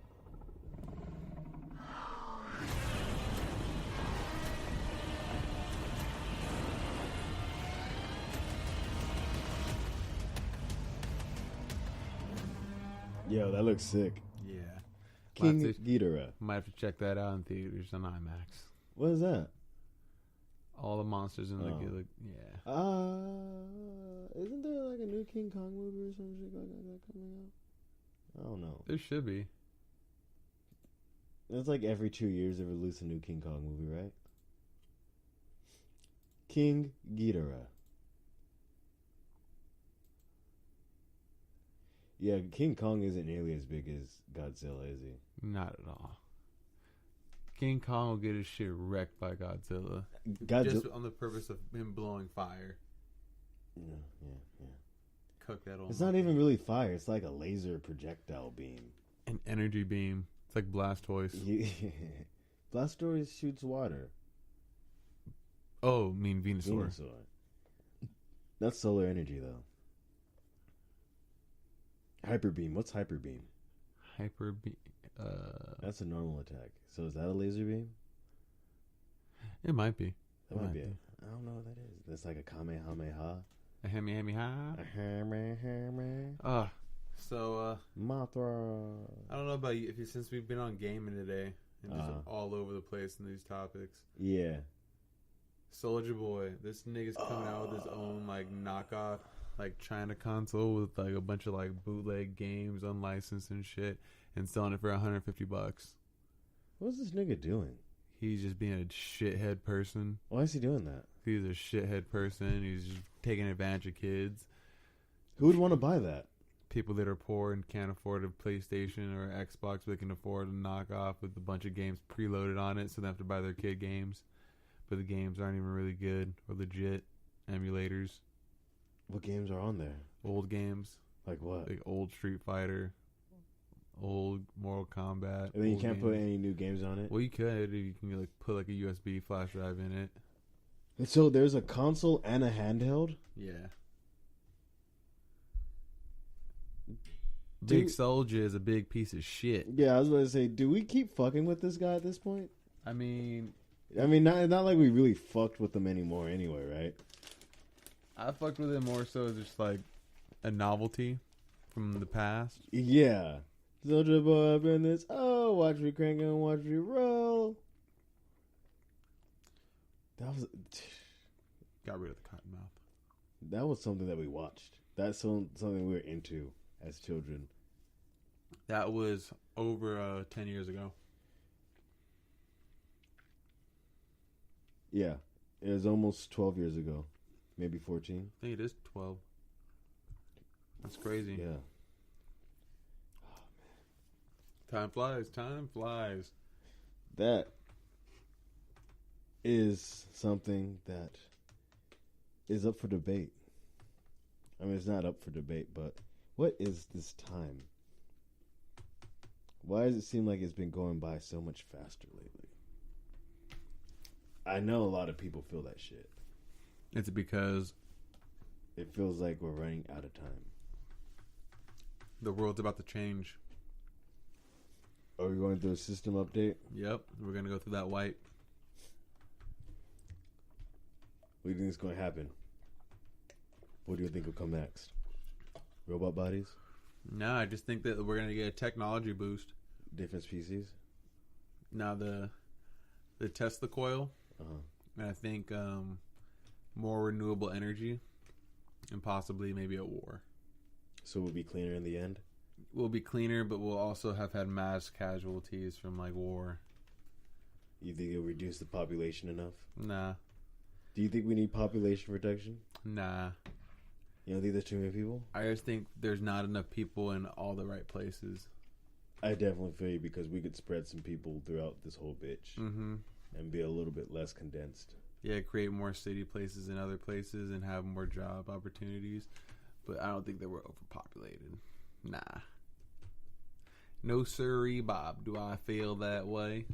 Yo, that looks sick. Yeah. King Ghidorah. Might have to check that out in theaters on IMAX. What is that? All the monsters in the yeah. Isn't there like a new King Kong movie or some shit like that coming out? I don't know. There should be. It's like every 2 years they release a new King Kong movie, right? King Ghidorah. Yeah, King Kong isn't nearly as big as Godzilla, is he? Not at all. King Kong will get his shit wrecked by Godzilla. Just on the purpose of him blowing fire. Yeah. Cook that old. It's not even really fire. It's like a laser projectile beam. An energy beam. It's like Blastoise. Blastoise shoots water. Oh, I mean Venusaur. That's solar energy, though. Hyper beam. What's hyper beam? Hyper beam. That's a normal attack. So is that a laser beam? It might be. That might be. I don't know what that is. That's like a Kamehameha. A Kamehameha. Mothra. I don't know about you, since we've been on gaming today and just all over the place in these topics. Yeah. Soldier Boy, this nigga's coming out with his own like knockoff, like China console with like a bunch of like bootleg games, unlicensed and shit, and selling it for $150. What's this nigga doing? He's just being a shithead person. Why is he doing that? He's a shithead person. He's just taking advantage of kids. Who would want to buy that? People that are poor and can't afford a PlayStation or Xbox, but they can afford a knockoff with a bunch of games preloaded on it, so they have to buy their kid games. But the games aren't even really good or legit emulators. What games are on there? Old games. Like what? Like old Street Fighter, old Mortal Kombat. And then you can't put any new games on it? Well, you could. You can like put like a USB flash drive in it. And so there's a console and a handheld? Yeah. Big Soldier is a big piece of shit. Yeah, I was about to say, do we keep fucking with this guy at this point? I mean, not like we really fucked with him anymore anyway, right? I fucked with him more so as just like a novelty from the past. Yeah. Soldier Boy up in this. Oh, watch me crank and watch me roll. That was... Got rid of the cotton mouth. That was something that we watched. That's something we were into as children. That was over 10 years ago. Yeah. It was almost 12 years ago. Maybe 14. I think it is 12. That's crazy. Yeah. Time flies. Time flies. That is something that is up for debate. I mean, it's not up for debate, but what is this time? Why does it seem like it's been going by so much faster lately? I know a lot of people feel that shit. It's because it feels like we're running out of time. The world's about to change. Are we going through a system update? Yep. We're going to go through that wipe. What do you think is going to happen? What do you think will come next? Robot bodies? No, I just think that we're going to get a technology boost. Different species? Now the Tesla coil. Uh-huh. And I think more renewable energy. And possibly maybe a war. So we'll be cleaner in the end? We'll be cleaner, but we'll also have had mass casualties from like war. You think it'll reduce the population enough? Nah. Do you think we need population protection? Nah. You don't think there's too many people? I just think there's not enough people in all the right places. I definitely feel you, because we could spread some people throughout this whole bitch. Mm-hmm. And be a little bit less condensed. Yeah, create more city places in other places and have more job opportunities. But I don't think that we're overpopulated. Nah. No sirree, Bob. Do I feel that way?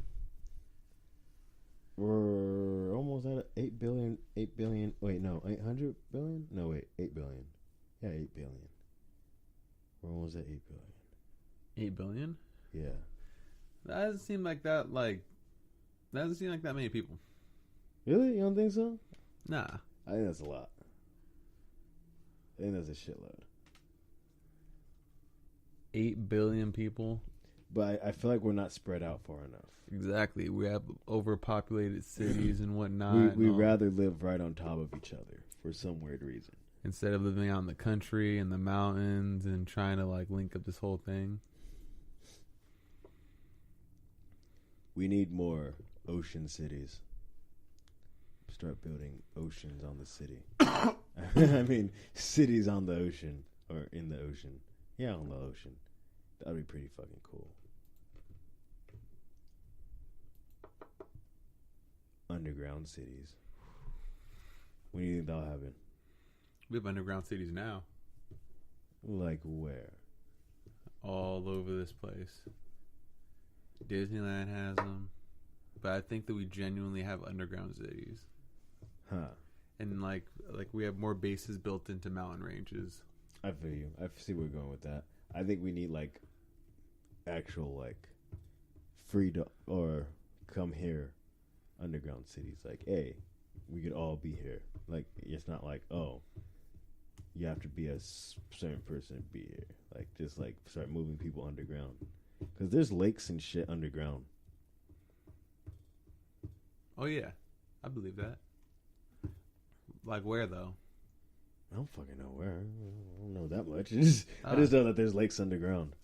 We're almost at 8 billion. 8 billion. Wait, no. 800 billion? No, wait. 8 billion. Yeah, 8 billion. We're almost at 8 billion. 8 billion? Yeah. That doesn't seem like that, many people. Really? You don't think so? Nah. I think that's a lot. I think that's a shitload. 8 billion people? But I feel like we're not spread out far enough. Exactly. We have overpopulated cities and whatnot. We rather live right on top of each other for some weird reason. Instead of living out in the country and the mountains and trying to like link up this whole thing. We need more ocean cities. Start building oceans on the city. I mean, cities on the ocean or in the ocean. Yeah, on the ocean. That'd be pretty fucking cool. Underground cities. When do you think that'll happen? We have underground cities now. Like where? All over this place. Disneyland has them. But I think that we genuinely have underground cities. Huh. And like we have more bases built into mountain ranges. I feel you. I see where you're going with that. I think we need like actual like freedom or come here underground cities. Like, hey, we could all be here. Like, it's not like, oh, you have to be a certain person to be here. Like, just like start moving people underground. Because there's lakes and shit underground. Oh yeah, I believe that. Like where though? I don't fucking know where. I don't know that much. I just know that there's lakes underground.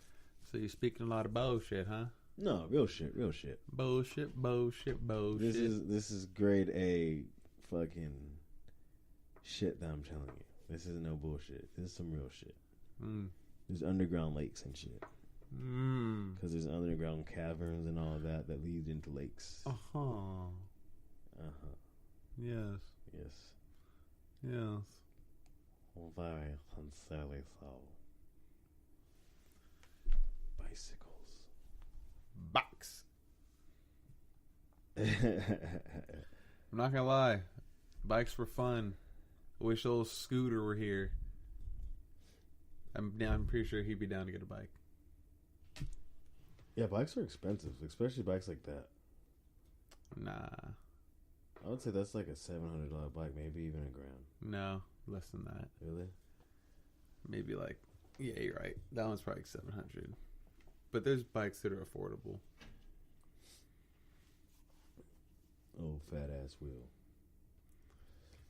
So you're speaking a lot of bullshit, huh? No, real shit. Bullshit. This is grade A fucking shit that I'm telling you. This isn't no bullshit. This is some real shit. There's underground lakes and shit. Because there's underground caverns and all of that leads into lakes. Yes. Very sincerely so. Bicycles. Box. I'm not gonna lie. Bikes were fun. I wish old Scooter were here. I'm pretty sure he'd be down to get a bike. Yeah, bikes are expensive, especially bikes like that. Nah. I would say that's like a $700 bike, maybe even $1,000. No, less than that. Really? Maybe like, yeah, you're right. That one's probably like 700. But there's bikes that are affordable. Oh, fat ass wheel.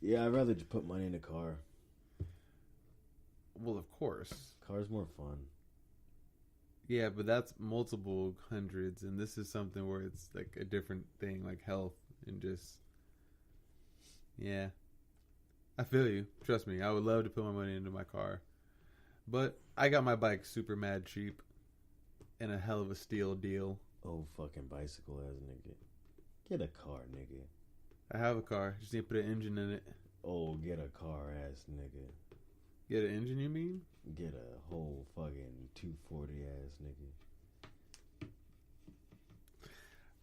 Yeah, I'd rather just put money in a car. Well, of course. Car's more fun. Yeah, but that's multiple hundreds, and this is something where it's like a different thing, like health and just... Yeah. I feel you. Trust me, I would love to put my money into my car. But I got my bike super mad cheap and a hell of a steal deal. Oh, fucking bicycle ass nigga. Get a car, nigga. I have a car. Just need to put an engine in it. Oh, get a car ass nigga. Get an engine, you mean? Get a whole fucking 240 ass nigga.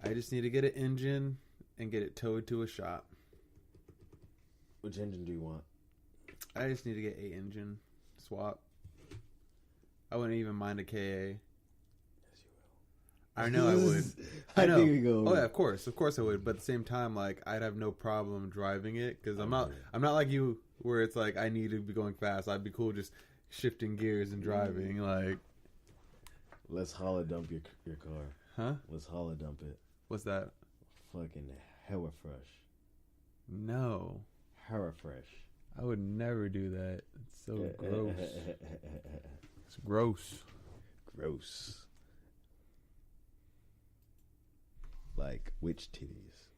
I just need to get an engine and get it towed to a shop. Which engine do you want? I just need to get a engine swap. I wouldn't even mind a KA. Yes, you will. I know I would. I know. think we go. Oh yeah, of course I would. But at the same time, like I'd have no problem driving it because I'm not like you where it's like I need to be going fast. I'd be cool just shifting gears and driving. Like, let's holla dump your car. Huh? Let's holla dump it. What's that? Fucking hella fresh. No. Hella fresh. I would never do that. It's so gross. It's gross. Gross. Like witch titties.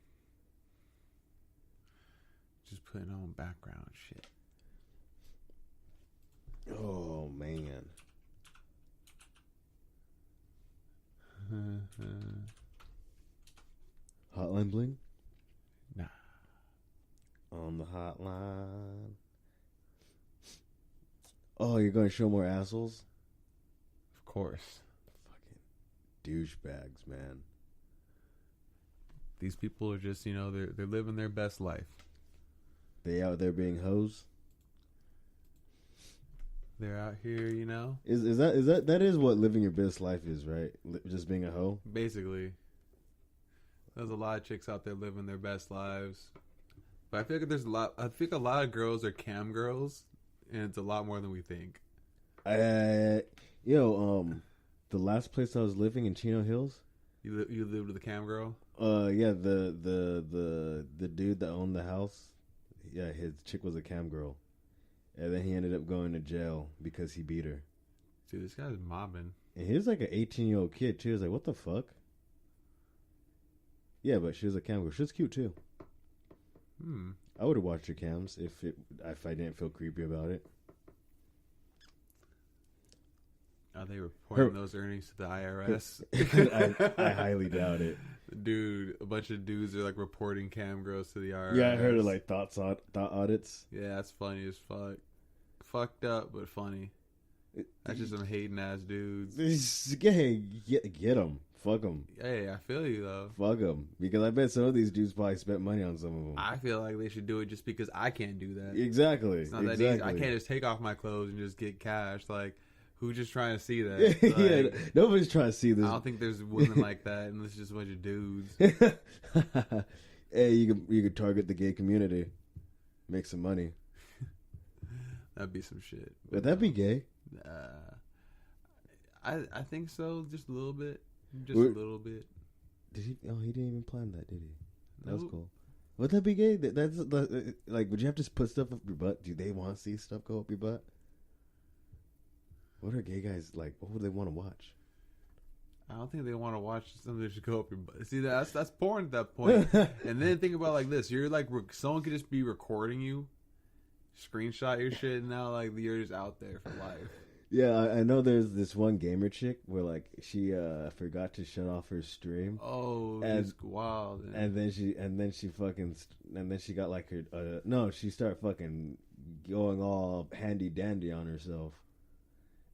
Just putting on background shit. Oh man. Hotline bling? Nah. On the hotline. Oh, you're going to show more assholes? Of course. Fucking douchebags, man. These people are just, they're living their best life. They out there being hoes? They're out here, Is that is what living your best life is, right? Just being a hoe? Basically. There's a lot of chicks out there living their best lives. But I feel like a lot of girls are cam girls, and it's a lot more than we think. The last place I was living in Chino Hills. You lived with a cam girl? Yeah, the dude that owned the house, yeah, his chick was a cam girl. And then he ended up going to jail because he beat her. Dude, this guy's mobbing. And he was like an 18-year-old kid, too. He was like, what the fuck? Yeah, but she was a cam girl. She was cute, too. I would have watched her cams if I didn't feel creepy about it. they reporting those earnings to the IRS? I highly doubt it. Dude, a bunch of dudes are like reporting cam girls to the IRS. Yeah, I heard of like thought audits. Yeah, that's funny as fuck. Fucked up, but funny. That's just some hating ass dudes. Hey, get them. Fuck them. Hey, I feel you though. Fuck them. Because I bet some of these dudes probably spent money on some of them. I feel like they should do it just because I can't do that. Exactly. It's not that easy. I can't just take off my clothes and just get cash. Like, who's just trying to see that? Like, yeah, nobody's trying to see this. I don't think there's women like that, and it's just a bunch of dudes. Hey, you could target the gay community, make some money. That'd be some shit. Would that be gay? I think so, just a little bit. Just a little bit. Did he? Oh, he didn't even plan that, did he? That was cool. Would that be gay? That's like, would you have to put stuff up your butt? Do they want to see stuff go up your butt? What are gay guys like? What would they want to watch? I don't think they want to watch something that should go up your butt. See, that's porn at that point. And then think about it like this: you're like, someone could just be recording you, screenshot your shit, and now like you're just out there for life. Yeah, I know there's this one gamer chick where like she forgot to shut off her stream. Oh, it's wild. And then she got like her she started fucking going all handy dandy on herself.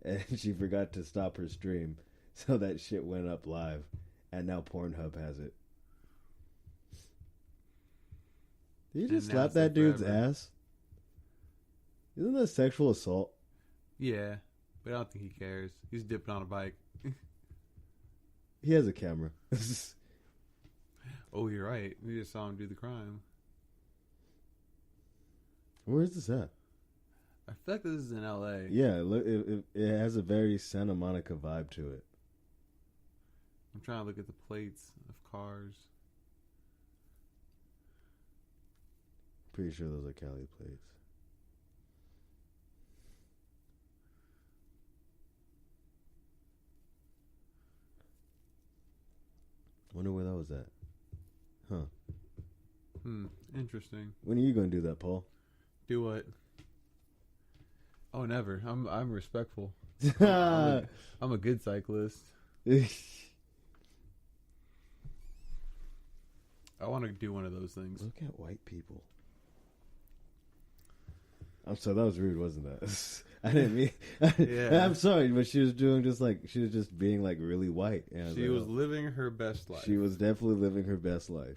And she forgot to stop her stream. So that shit went up live. And now Pornhub has it. Did you just slap that dude's ass? Isn't that sexual assault? Yeah. But I don't think he cares. He's dipping on a bike. He has a camera. Oh, you're right. We just saw him do the crime. Where is this at? I feel like this is in L.A. Yeah, it has a very Santa Monica vibe to it. I'm trying to look at the plates of cars. Pretty sure those are Cali plates. Wonder where that was at. Huh. Interesting. When are you going to do that, Paul? Do what? Oh, never. I'm respectful. I'm a good cyclist. I want to do one of those things. Look at white people. I'm sorry, that was rude, wasn't that? I didn't mean. Yeah. I'm sorry, but she was doing she was just being like really white. And she was living her best life. She was definitely living her best life.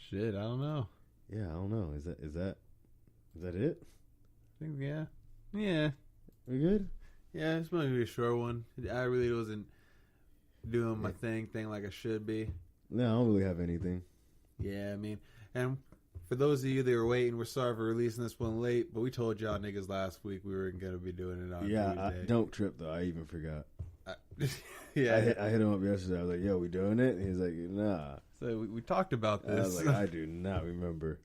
Shit, I don't know. Yeah, I don't know. Is that it? I think yeah. We good? Yeah, it's going to be a short one. I really wasn't doing my thing like I should be. No, I don't really have anything. Yeah, I mean, and for those of you that were waiting, we're sorry for releasing this one late, but we told y'all niggas last week we were going to be doing it on Tuesday. Don't trip though. I even forgot. Yeah, I hit him up yesterday. I was like, "Yo, we doing it?" And he's like, "Nah." So we talked about this. I was like, "I do not remember."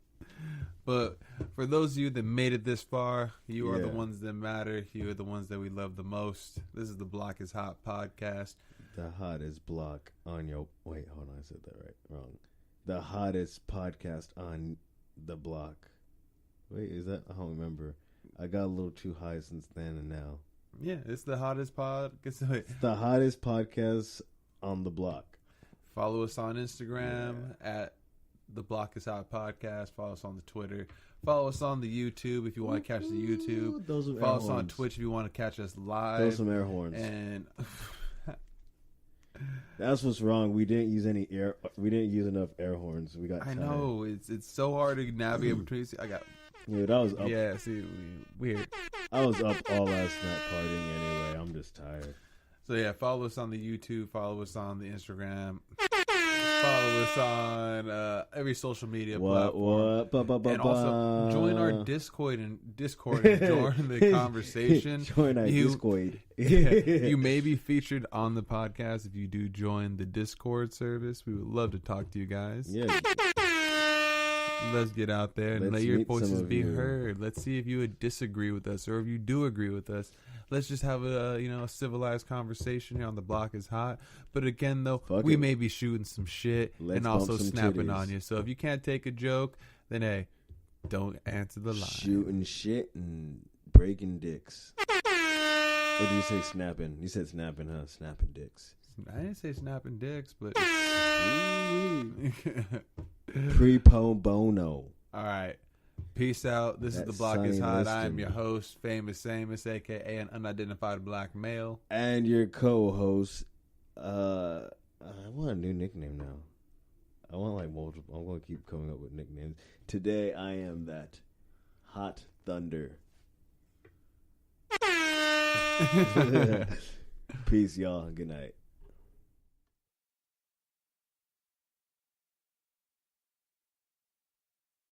But for those of you that made it this far, you are the ones that matter. You are the ones that we love the most. This is the Block is Hot podcast. The hottest block on your... Wait, hold on. I said that right. Wrong. The hottest podcast on the block. Wait, is that... I don't remember. I got a little too high since then and now. Yeah, it's the hottest pod. It's the hottest podcast on the block. Follow us on Instagram at the Block is Hot podcast. Follow us on the Twitter. Follow us on the YouTube if you want to catch the YouTube. Follow us on Twitch if you want to catch us live. Those some air horns. And that's what's wrong. We didn't use enough air horns. We got. I know it's so hard to navigate between. I got. Dude, I was up. Yeah, see, weird. I was up all last night partying anyway. I'm just tired. So yeah, follow us on the YouTube. Follow us on the Instagram. Follow us on every social media platform. And also join our Discord and join the conversation. Join our Discord. You may be featured on the podcast if you do join the Discord service. We would love to talk to you guys. Yeah. Let's get out there and let your voices be heard. Let's see if you would disagree with us, or if you do agree with us, Let's just have a civilized conversation here on The Block is Hot. But again, though, we may be shooting some shit and also snapping on you. So if you can't take a joke, then hey, don't answer the line. Shooting shit and breaking dicks. Or did you say snapping? You said snapping, huh? Snapping dicks. I didn't say snapping dicks, but pre-po bono. All right. Peace out. This is The Block is Hot. I am your host, Famous Samus, a.k.a. an unidentified black male. And your co-host, I want a new nickname now. I want like multiple. I'm going to keep coming up with nicknames. Today, I am that Hot Thunder. Peace, y'all. Good night.